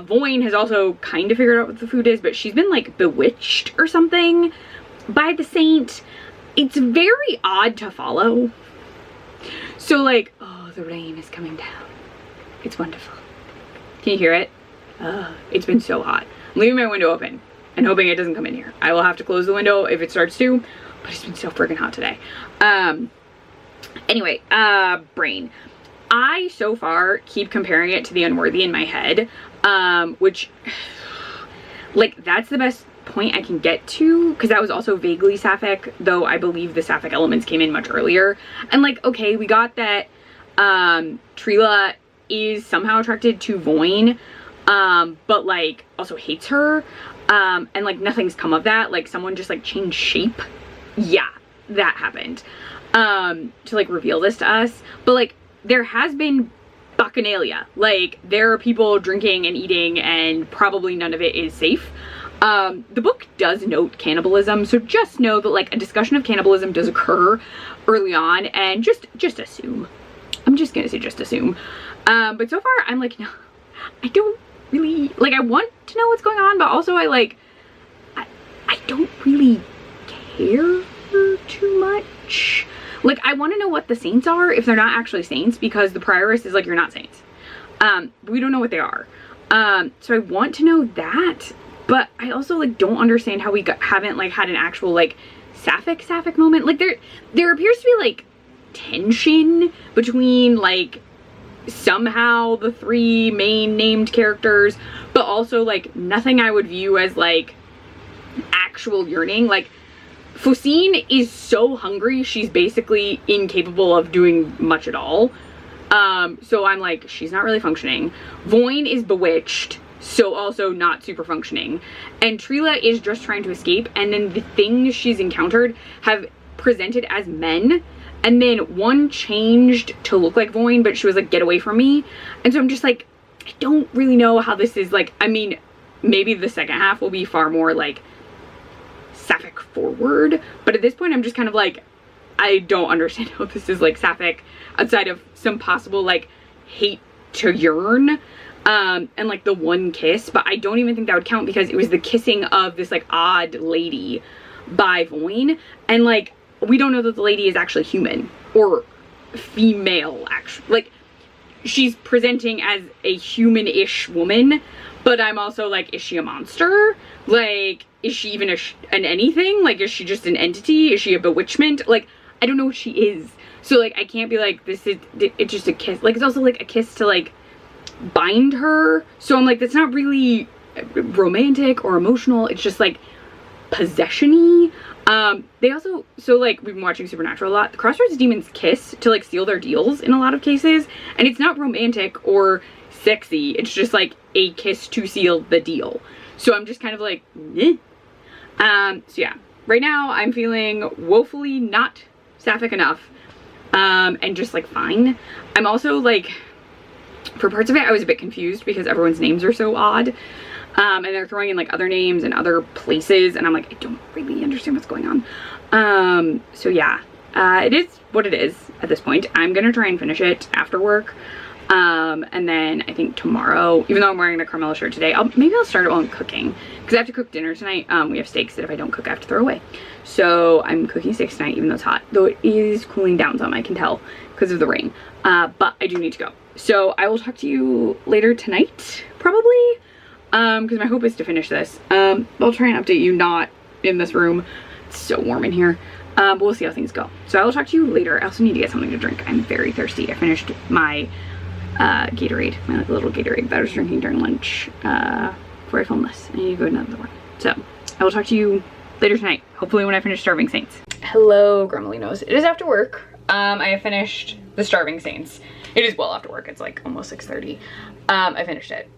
Voin has also kind of figured out what the food is, but she's been like bewitched or something by the saint. It's very odd to follow. So like, oh, the rain is coming down. It's wonderful. Can you hear it? It's been so hot. I'm leaving my window open and hoping it doesn't come in here. I will have to close the window if it starts to, but it's been so freaking hot today. Anyway, brain. I, so far, keep comparing it to The Unworthy in my head, which, like, that's the best point I can get to, because that was also vaguely sapphic, though I believe the sapphic elements came in much earlier. And, like, okay, we got that Trila is somehow attracted to Voin, but like also hates her, and like nothing's come of that. Like someone just like changed shape. Yeah, that happened, to like reveal this to us. But like there has been bacchanalia. Like there are people drinking and eating, and probably none of it is safe. The book does note cannibalism, so just know that like a discussion of cannibalism does occur early on, and just assume. I'm just gonna say just assume. But so far I'm like, no, I don't really, like, I want to know what's going on, but also I don't really care too much. Like, I want to know what the saints are if they're not actually saints, because the prioress is like, you're not saints. We don't know what they are. So I want to know that, but I also like don't understand how we haven't like had an actual like sapphic moment. Like there appears to be like tension between like somehow the three main named characters, but also like nothing I would view as like actual yearning. Like Focine is so hungry, she's basically incapable of doing much at all. So I'm like, she's not really functioning. Voin is bewitched, so also not super functioning. And Trila is just trying to escape, and then the things she's encountered have presented as men, and then one changed to look like Voin, but she was like, get away from me. And so I'm just like, I don't really know how this is like, I mean, maybe the second half will be far more like sapphic forward, but at this point I'm just kind of like, I don't understand how this is like sapphic outside of some possible like hate to yearn, and like the one kiss, but I don't even think that would count because it was the kissing of this like odd lady by Voin, and like we don't know that the lady is actually human or female. Actually, like she's presenting as a human-ish woman, but I'm also like, is she a monster? Like, is she even an anything? Like, is she just an entity? Is she a bewitchment? Like, I don't know what she is. So like, I can't be like, this is, it's just a kiss. Like, it's also like a kiss to like bind her. So I'm like, that's not really romantic or emotional. It's just like possession-y. They also, so like we've been watching Supernatural a lot. The Crossroads demons kiss to like seal their deals in a lot of cases, and it's not romantic or sexy. It's just like a kiss to seal the deal. So I'm just kind of like, eh. So yeah, right now I'm feeling woefully not sapphic enough, and just like fine. I'm also like, for parts of it I was a bit confused because everyone's names are so odd. And they're throwing in like other names and other places, and I'm like, I don't really understand what's going on. So yeah, it is what it is at this point. I'm gonna try and finish it after work. And then I think tomorrow, even though I'm wearing the Carmela shirt today, maybe I'll start it while I'm cooking, because I have to cook dinner tonight. We have steaks that if I don't cook I have to throw away. So I'm cooking steaks tonight, even though it's hot, though it is cooling down some, I can tell because of the rain. But I do need to go. So I will talk to you later tonight, probably. Because my hope is to finish this. I'll try and update you not in this room. It's so warm in here. But we'll see how things go. So I will talk to you later. I also need to get something to drink. I'm very thirsty. I finished my Gatorade, my little Gatorade that I was drinking during lunch before I filmed this. I need to go to another one. So I will talk to you later tonight. Hopefully when I finish Starving Saints. Hello, Grumelinos. It is after work. I have finished the Starving Saints. It is well after work. It's like almost 6:30. I finished it.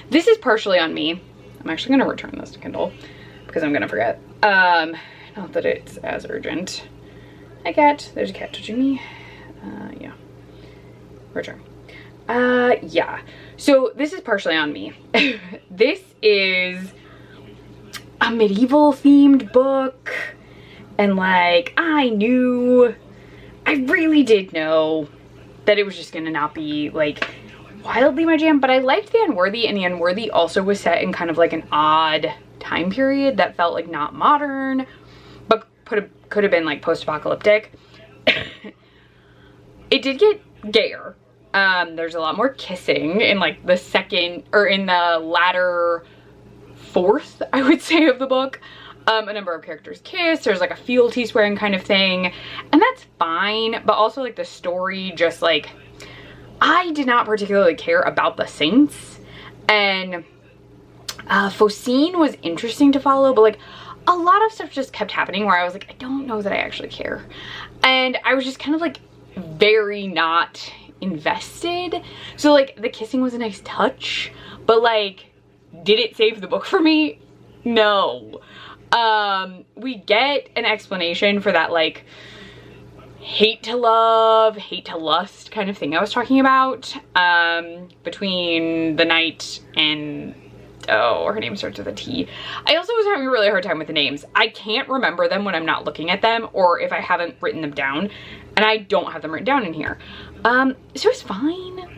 This is partially on me. I'm actually gonna return this to Kindle because I'm gonna forget. Not that it's as urgent. Hi cat, there's a cat touching me. Yeah, return. Yeah, so this is partially on me. This is a medieval themed book, and like, I really did know that it was just gonna not be like wildly my jam, but I liked The Unworthy, and The Unworthy also was set in kind of like an odd time period that felt like not modern, but could have been like post-apocalyptic. It did get gayer. There's a lot more kissing in like the second, or in the latter fourth, I would say, of the book. A number of characters kiss, there's like a fealty swearing kind of thing, and that's fine, but also like the story just like, I did not particularly care about the saints, and Focine was interesting to follow, but like a lot of stuff just kept happening where I was like, I don't know that I actually care, and I was just kind of like very not invested. So like the kissing was a nice touch, but like, did it save the book for me? No. We get an explanation for that like hate to love, hate to lust kind of thing I was talking about, between the knight and, oh, her name starts with a T. I also was having a really hard time with the names. I can't remember them when I'm not looking at them, or if I haven't written them down, and I don't have them written down in here. So it's fine.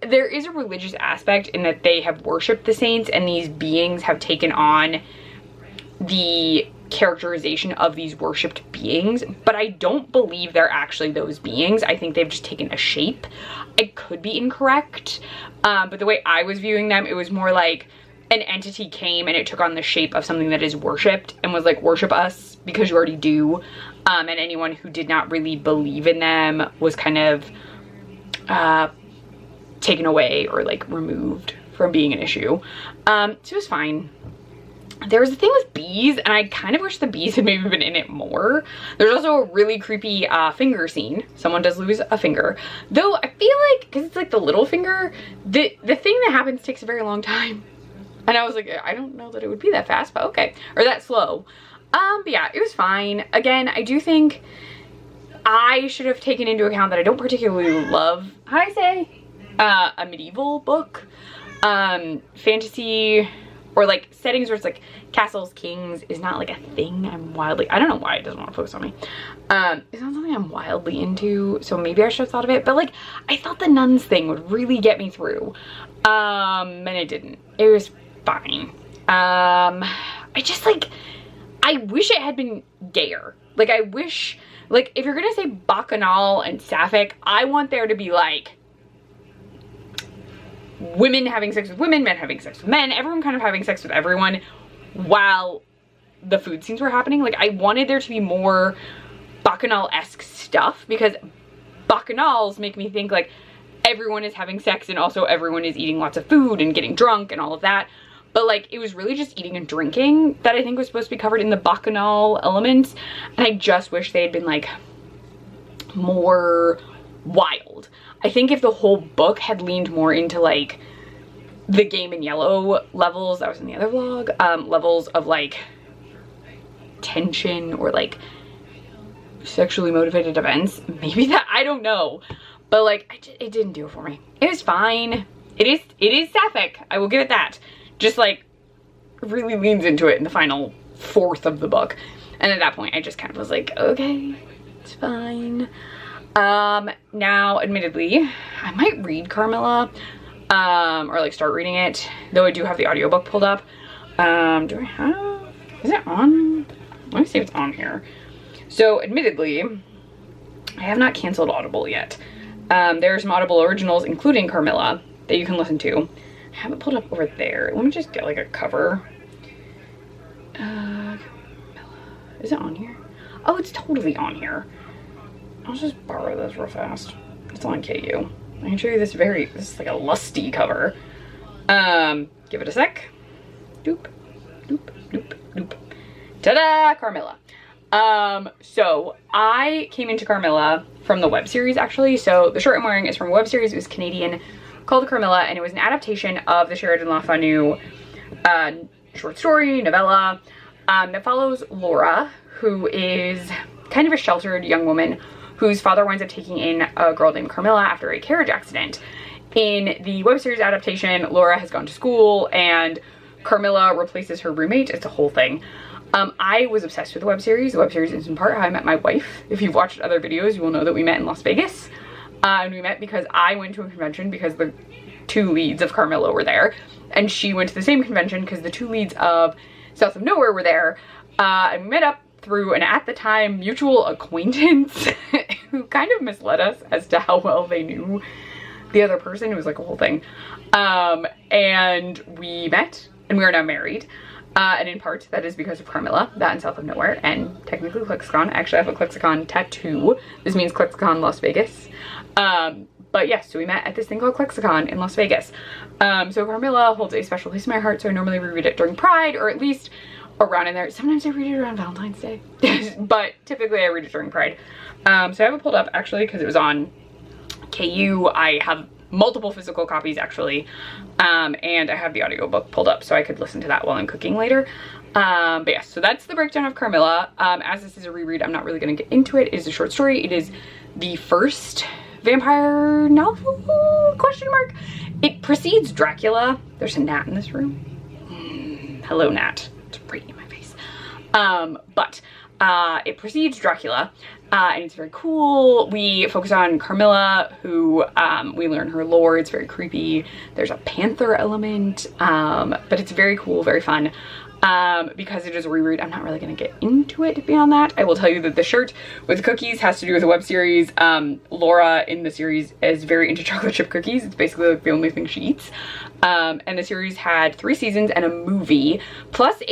There is a religious aspect in that they have worshipped the saints, and these beings have taken on the characterization of these worshipped beings, but I don't believe they're actually those beings. I think they've just taken a shape. I could be incorrect, but the way I was viewing them, it was more like an entity came and it took on the shape of something that is worshipped and was like, worship us because you already do. And anyone who did not really believe in them was kind of taken away or like removed from being an issue. So it was fine. There was a thing with bees, and I kind of wish the bees had maybe been in it more. There's also a really creepy finger scene. Someone does lose a finger. Though I feel like, because it's like the little finger, the thing that happens takes a very long time. And I was like, I don't know that it would be that fast, but okay. Or that slow. But yeah, it was fine. Again, I do think I should have taken into account that I don't particularly love, a medieval book. Fantasy, or like settings where it's like castles, kings is not like a thing I don't know why it doesn't want to focus on me. It's not something I'm wildly into, so maybe I should have thought of it, but like I thought the nuns thing would really get me through. And it didn't. It was fine. I just like, I wish it had been gayer. Like I wish, like if you're gonna say bacchanal and sapphic, I want there to be like women having sex with women, men having sex with men, everyone kind of having sex with everyone while the food scenes were happening. Like I wanted there to be more bacchanal-esque stuff, because bacchanals make me think like everyone is having sex and also everyone is eating lots of food and getting drunk and all of that. But like it was really just eating and drinking that I think was supposed to be covered in the bacchanal elements. And I just wish they had been like more wild. I think if the whole book had leaned more into like the Game in Yellow levels, that was in the other vlog, levels of like tension or like sexually motivated events, maybe that, I don't know. But like, it didn't do it for me. It was fine. It is sapphic, I will give it that. Just like really leans into it in the final fourth of the book. And at that point I just kind of was like, okay, it's fine. Now admittedly, I might read Carmilla, or like start reading it, though I do have the audiobook pulled up. Do I have, is it on? Let me see if it's on here. So admittedly, I have not canceled Audible yet. There are some Audible originals, including Carmilla, that you can listen to. I have it pulled up over there. Let me just get like a cover. Carmilla. Is it on here? Oh, it's totally on here. I'll just borrow this real fast. It's on KU. I can show you this is like a lusty cover. Give it a sec. Doop, doop, doop, doop. Ta-da, Carmilla. So I came into Carmilla from the web series actually. So the shirt I'm wearing is from a web series. It was Canadian, called Carmilla, and it was an adaptation of the Sheridan Le Fanu short story, novella, that follows Laura, who is kind of a sheltered young woman whose father winds up taking in a girl named Carmilla after a carriage accident. In the web series adaptation, Laura has gone to school and Carmilla replaces her roommate. It's a whole thing. I was obsessed with the web series. The web series is in part how I met my wife. If you've watched other videos, you will know that we met in Las Vegas. And we met because I went to a convention because the two leads of Carmilla were there. And she went to the same convention because the two leads of South of Nowhere were there. And we met up through an at the time mutual acquaintance who kind of misled us as to how well they knew the other person. It was like a whole thing. And we met and we are now married. And in part that is because of Carmilla, that and South of Nowhere, and technically Clixicon. I actually have a Clixicon tattoo. This means Clixicon Las Vegas. But yes, so we met at this thing called Clixicon in Las Vegas. So Carmilla holds a special place in my heart, so I normally reread it during Pride, or at least around in there. Sometimes I read it around Valentine's Day, but typically I read it during Pride. So I have it pulled up actually because it was on KU. I have multiple physical copies actually, and I have the audiobook pulled up so I could listen to that while I'm cooking later. But yeah, so that's the breakdown of Carmilla. As this is a reread, I'm not really going to get into it. It is a short story. It is the first vampire novel, question mark. It precedes Dracula. There's a gnat in this room. Hello, gnat. It's right in my face. But it precedes Dracula, and it's very cool. We focus on Carmilla, who we learn her lore. It's very creepy. There's a panther element, but it's very cool, very fun. Because it is a reread, I'm not really going to get into it beyond that. I will tell you that the shirt with cookies has to do with a web series. Laura in the series is very into chocolate chip cookies. It's basically like the only thing she eats. And the series had 3 seasons and a movie, plus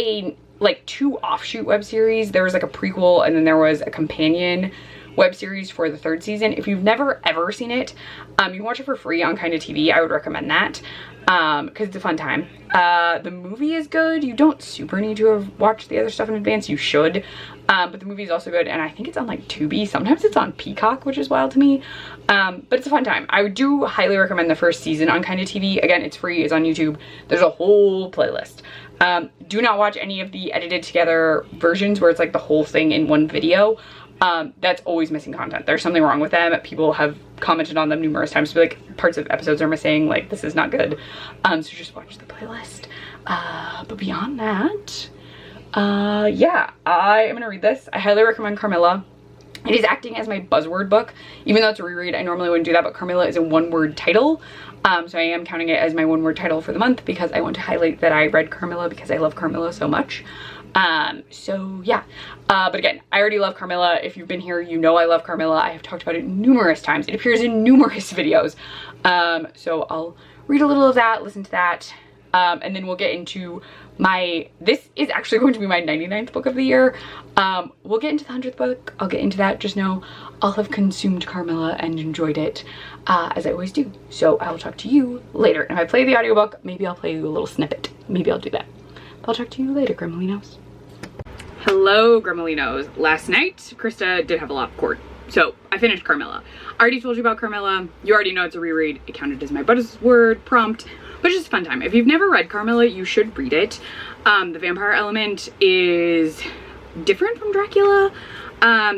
like 2 offshoot web series. There was like a prequel, and then there was a companion web series for the 3rd season. If you've never ever seen it, you can watch it for free on Kinda TV. I would recommend that because it's a fun time. The movie is good. You don't super need to have watched the other stuff in advance. You should, but the movie is also good, and I think it's on like Tubi. Sometimes it's on Peacock, which is wild to me, but it's a fun time. I do highly recommend the 1st season on Kinda TV. Again, it's free. It's on YouTube. There's a whole playlist. Do not watch any of the edited together versions where it's like the whole thing in one video. That's always missing content. There's something wrong with them. People have commented on them numerous times to be like, parts of episodes are missing, like this is not good. So just watch the playlist. But beyond that, yeah, I am gonna read this. I highly recommend Carmilla. It is acting as my buzzword book. Even though it's a reread, I normally wouldn't do that, but Carmilla is a 1-word title. So I am counting it as my 1-word title for the month because I want to highlight that I read Carmilla because I love Carmilla so much. So yeah, but again, I already love Carmilla. If you've been here, you know I love Carmilla. I have talked about it numerous times. It appears in numerous videos. So I'll read a little of that, listen to that, and then we'll get into this is actually going to be my 99th book of the year. We'll get into the 100th book. I'll get into that. Just know I'll have consumed Carmilla and enjoyed it, as I always do. So I will talk to you later. And if I play the audiobook, maybe I'll play you a little snippet. Maybe I'll do that. But I'll talk to you later, Gremolinos. Hello, Gremolinos. Last night, Krista did have a lot of court. So I finished Carmilla. I already told you about Carmilla. You already know it's a reread. It counted as my buzzword prompt, but it's just a fun time. If you've never read Carmilla, you should read it. The vampire element is different from Dracula.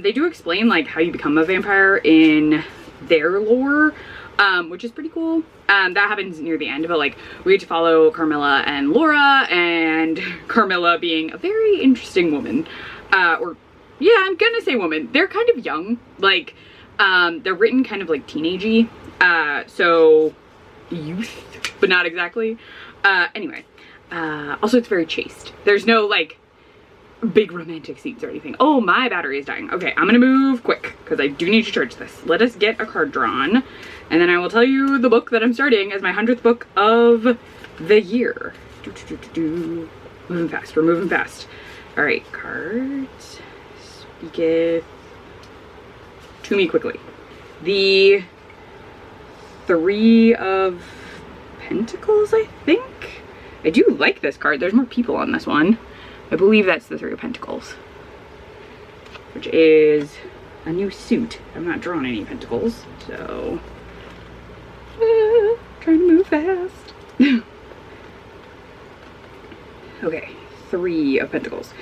They do explain like how you become a vampire in their lore, which is pretty cool. That happens near the end, but like we get to follow Carmilla and Laura, and Carmilla being a very interesting woman, or yeah, I'm gonna say woman. They're kind of young, like they're written kind of like teenagey, so youth, but not exactly. Anyway, also it's very chaste. There's no like big romantic scenes or anything. Oh, my battery is dying. Okay, I'm gonna move quick because I do need to charge this. Let us get a card drawn, and then I will tell you the book that I'm starting as my 100th book of the year. Moving fast, we're moving fast. All right, cards, speaketh to me quickly. The 3 of Pentacles, I think. I do like this card. There's more people on this one. I believe that's the 3 of Pentacles, which is a new suit. I'm not drawing any pentacles, so trying to move fast. Okay, 3 of Pentacles.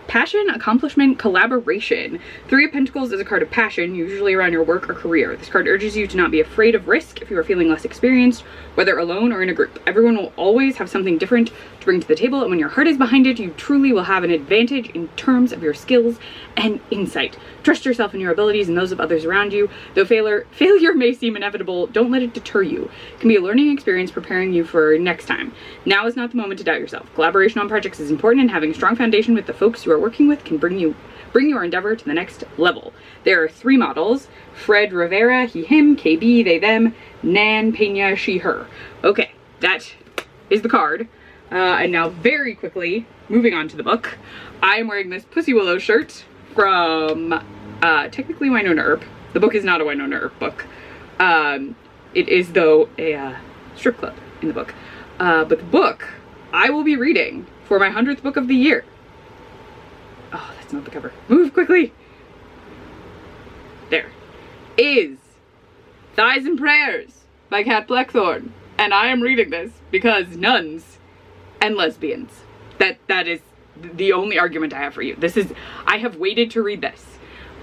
Passion, accomplishment, collaboration. 3 of Pentacles is a card of passion, usually around your work or career. This card urges you to not be afraid of risk if you are feeling less experienced, whether alone or in a group. Everyone will always have something different to bring to the table, and when your heart is behind it, you truly will have an advantage in terms of your skills and insight. Trust yourself in your abilities and those of others around you. Though failure may seem inevitable, don't let it deter you. It can be a learning experience preparing you for next time. Now is not the moment to doubt yourself. Collaboration on projects is important, and having a strong foundation with the folks you are working with can bring your endeavor to the next level. There are 3 models: Fred Rivera, he, him; KB, they, them; Nan Pena, she, her. Okay, that is the card. And now very quickly, moving on to the book, I am wearing this Pussy Willow shirt from technically Winona Earp. The book is not a Winona Earp book. It is though a strip club in the book. But the book I will be reading for my 100th book of the year That's not the cover. Move quickly. There. Is Thighs and Prayers by Kat Blackthorne. And I am reading this because nuns and lesbians. That is the only argument I have for you. I have waited to read this.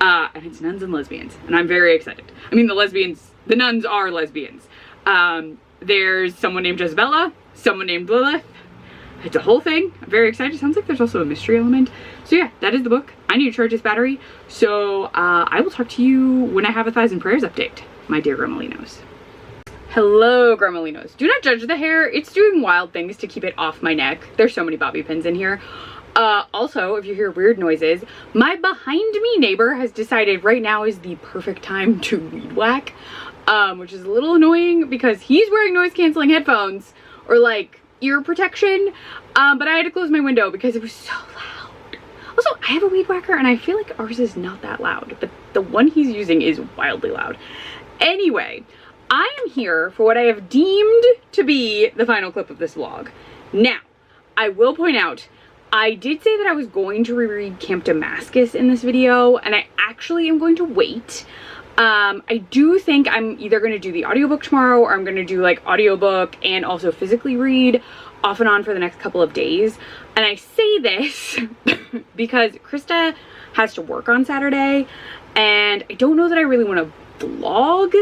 And it's nuns and lesbians. And I'm very excited. I mean, the nuns are lesbians. There's someone named Jezebella, someone named Lilith. It's a whole thing. I'm very excited. Sounds like there's also a mystery element. So yeah, that is the book. I need to charge this battery. So I will talk to you when I have a Thighs and Prayers update, my dear Gremolinos. Hello, Gremolinos. Do not judge the hair. It's doing wild things to keep it off my neck. There's so many bobby pins in here. Also, if you hear weird noises, my behind me neighbor has decided right now is the perfect time to weed whack, which is a little annoying because he's wearing noise canceling headphones or like ear protection, but I had to close my window because it was so loud. Also, I have a weed whacker and I feel like ours is not that loud, but the one he's using is wildly loud. Anyway, I am here for what I have deemed to be the final clip of this vlog. Now, I will point out, I did say that I was going to reread Camp Damascus in this video, and I actually am going to wait. I do think I'm either going to do the audiobook tomorrow or I'm going to do like audiobook and also physically read off and on for the next couple of days. And I say this because Krista has to work on Saturday and I don't know that I really want to vlog,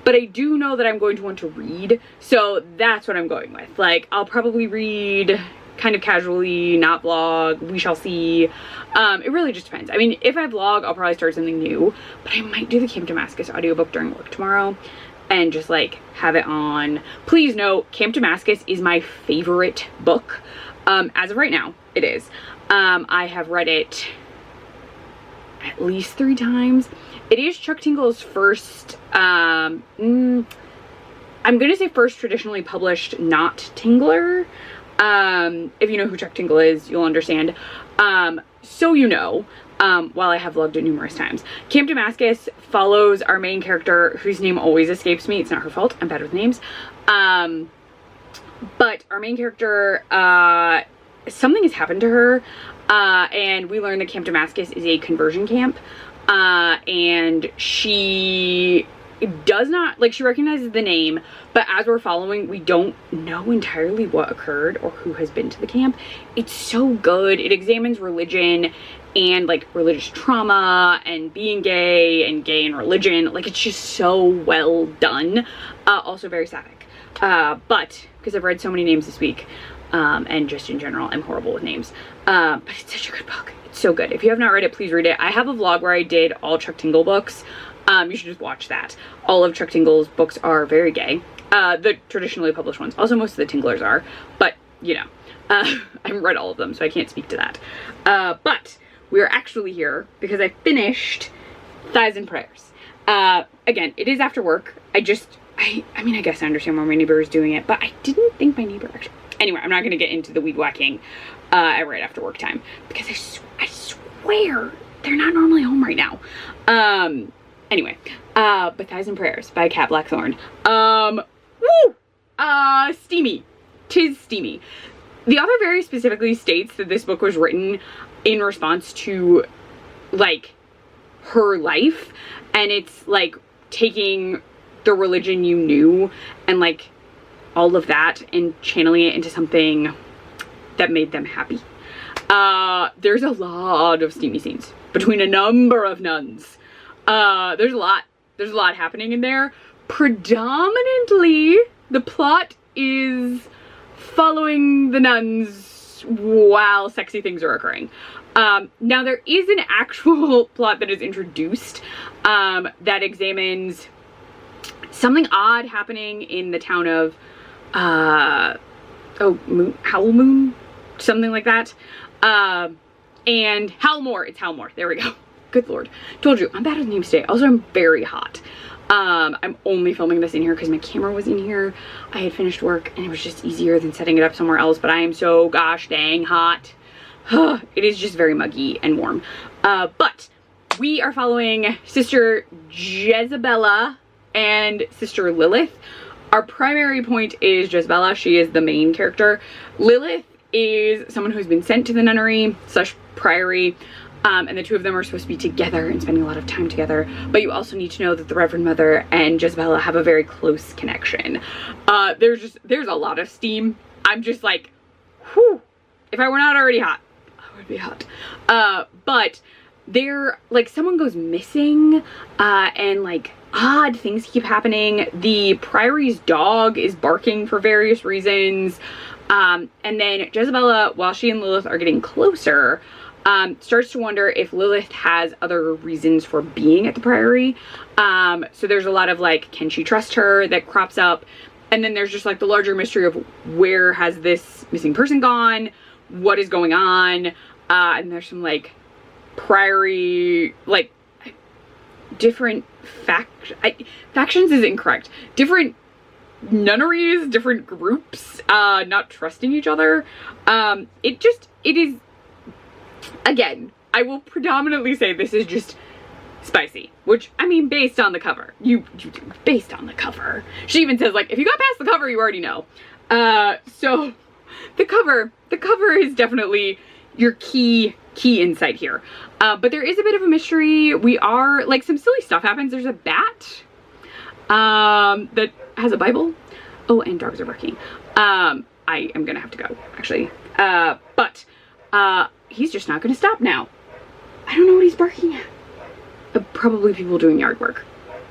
but I do know that I'm going to want to read. So that's what I'm going with. Like, I'll probably read kind of casually, not vlog, we shall see. It really just depends. I mean, if I vlog, I'll probably start something new, but I might do the Camp Damascus audiobook during work tomorrow and just like have it on. Please note, Camp Damascus is my favorite book. As of right now, it is. I have read it at least 3 times. It is Chuck Tingle's first, I'm gonna say first traditionally published not Tingler. If you know who Chuck Tingle is, you'll understand. So you know, while I have vlogged it numerous times. Camp Damascus follows our main character, whose name always escapes me. It's not her fault. I'm bad with names. But our main character, something has happened to her, and we learn that Camp Damascus is a conversion camp, and she does not, like, she recognizes the name, but as we're following, we don't know entirely what occurred or who has been to the camp. It's so good. It examines religion and like religious trauma and being gay and religion. Like, it's just so well done. Also very sapphic. But because I've read so many names this week, and just in general, I'm horrible with names. But it's such a good book. It's so good. If you have not read it, please read it. I have a vlog where I did all Chuck Tingle books. You should just watch that. All of Chuck Tingle's books are very gay. The traditionally published ones. Also, most of the Tinglers are. But, you know, I haven't read all of them, so I can't speak to that. But we are actually here because I finished Thighs and Prayers. Again, it is after work. I mean, I guess I understand why my neighbor is doing it, but I didn't think my neighbor actually... Anyway, I'm not going to get into the weed whacking right after work time because I swear they're not normally home right now. Anyway, but Thighs and Prayers by Kat Blackthorne. Woo! Steamy. 'Tis steamy. The author very specifically states that this book was written in response to, like, her life, and it's, like, taking the religion you knew and, like, all of that and channeling it into something that made them happy. There's a lot of steamy scenes between a number of nuns. There's a lot happening in there. Predominantly, the plot is following the nuns while sexy things are occurring. Now there is an actual plot that is introduced, that examines something odd happening in the town of, Howl Moon? Something like that. And Howlmore, it's Howlmore, there we go. Good lord. Told you, I'm bad with names today. Also, I'm very hot. I'm only filming this in here because my camera was in here. I had finished work and it was just easier than setting it up somewhere else, but I am so gosh dang hot. It is just very muggy and warm. But we are following Sister Jezebella and Sister Lilith. Our primary point is Jezebella. She is the main character. Lilith is someone who's been sent to the nunnery / priory and the two of them are supposed to be together and spending a lot of time together. But you also need to know that the Reverend Mother and Jezebella have a very close connection. There's a lot of steam. I'm just like, whew, if I were not already hot, I would be hot. But they're like, someone goes missing, and like odd things keep happening. The Priory's dog is barking for various reasons. And then Jezebella, while she and Lilith are getting closer, starts to wonder if Lilith has other reasons for being at the Priory. So there's a lot of like, can she trust her, that crops up. And then there's just like the larger mystery of where has this missing person gone? What is going on? And there's some like Priory, like different factions is incorrect. Different nunneries, different groups, not trusting each other. It is, again, I will predominantly say this is just spicy, which, I mean, based on the cover, based on the cover. She even says, like, if you got past the cover, you already know. So the cover is definitely your key insight here. But there is a bit of a mystery. We are, like, some silly stuff happens. There's a bat, that has a Bible. Oh, and dogs are barking. I am gonna have to go, actually. But he's just not gonna stop now. I don't know what he's barking at. Probably people doing yard work.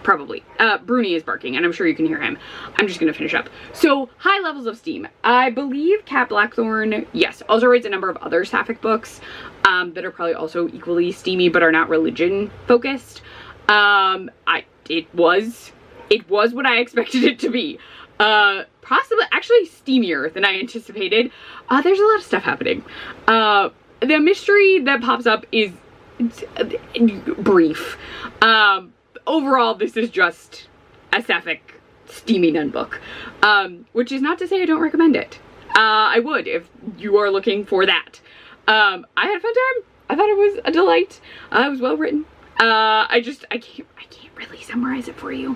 Probably. Bruni is barking, and I'm sure you can hear him. I'm just gonna finish up. So, high levels of steam. I believe Cat Blackthorn, yes, also writes a number of other Sapphic books that are probably also equally steamy, but are not religion focused. It was what I expected it to be. Possibly, actually steamier than I anticipated. There's a lot of stuff happening. The mystery that pops up is brief. Overall, this is just a Sapphic steamy nun book, which is not to say I don't recommend it. I would if you are looking for that. I had a fun time. I thought it was a delight. It was well written. I can't really summarize it for you.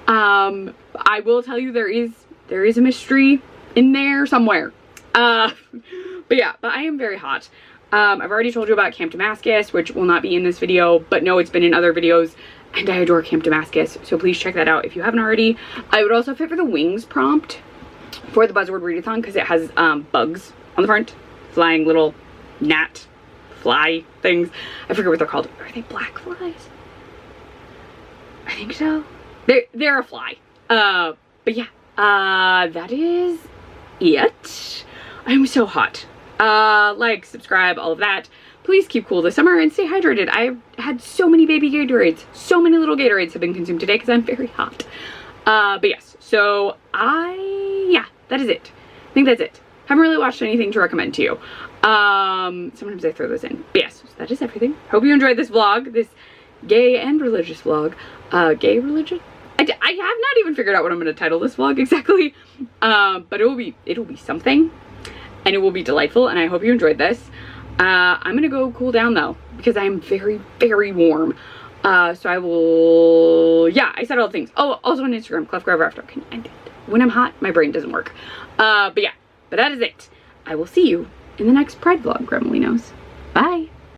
I will tell you there is a mystery in there somewhere. But I am very hot. I've already told you about Camp Damascus, which will not be in this video, but no, it's been in other videos, and I adore Camp Damascus, so please check that out if you haven't already. I would also fit for the wings prompt for the Buzzword Readathon, because it has bugs on the front, flying little gnat fly things. I forget what they're called. Are they black flies? I think so. They're a fly. But yeah, that is it. I'm so hot. Like, subscribe, all of that. Please keep cool this summer and stay hydrated. I've had so many baby Gatorades. So many little Gatorades have been consumed today because I'm very hot. But yes, so yeah, that is it. I think that's it. Haven't really watched anything to recommend to you. Sometimes I throw those in. But yes, so that is everything. Hope you enjoyed this vlog, this gay and religious vlog. Gay religion? I have not even figured out what I'm going to title this vlog exactly. But it'll be something. And it will be delightful, and I hope you enjoyed this. I'm gonna go cool down though, because I'm very, very warm. So I will, yeah, I said all the things. Oh, also on Instagram, Clef Forever After. Can you end it? When I'm hot, my brain doesn't work. But yeah, but that is it. I will see you in the next Pride vlog, Gremlinos. Bye.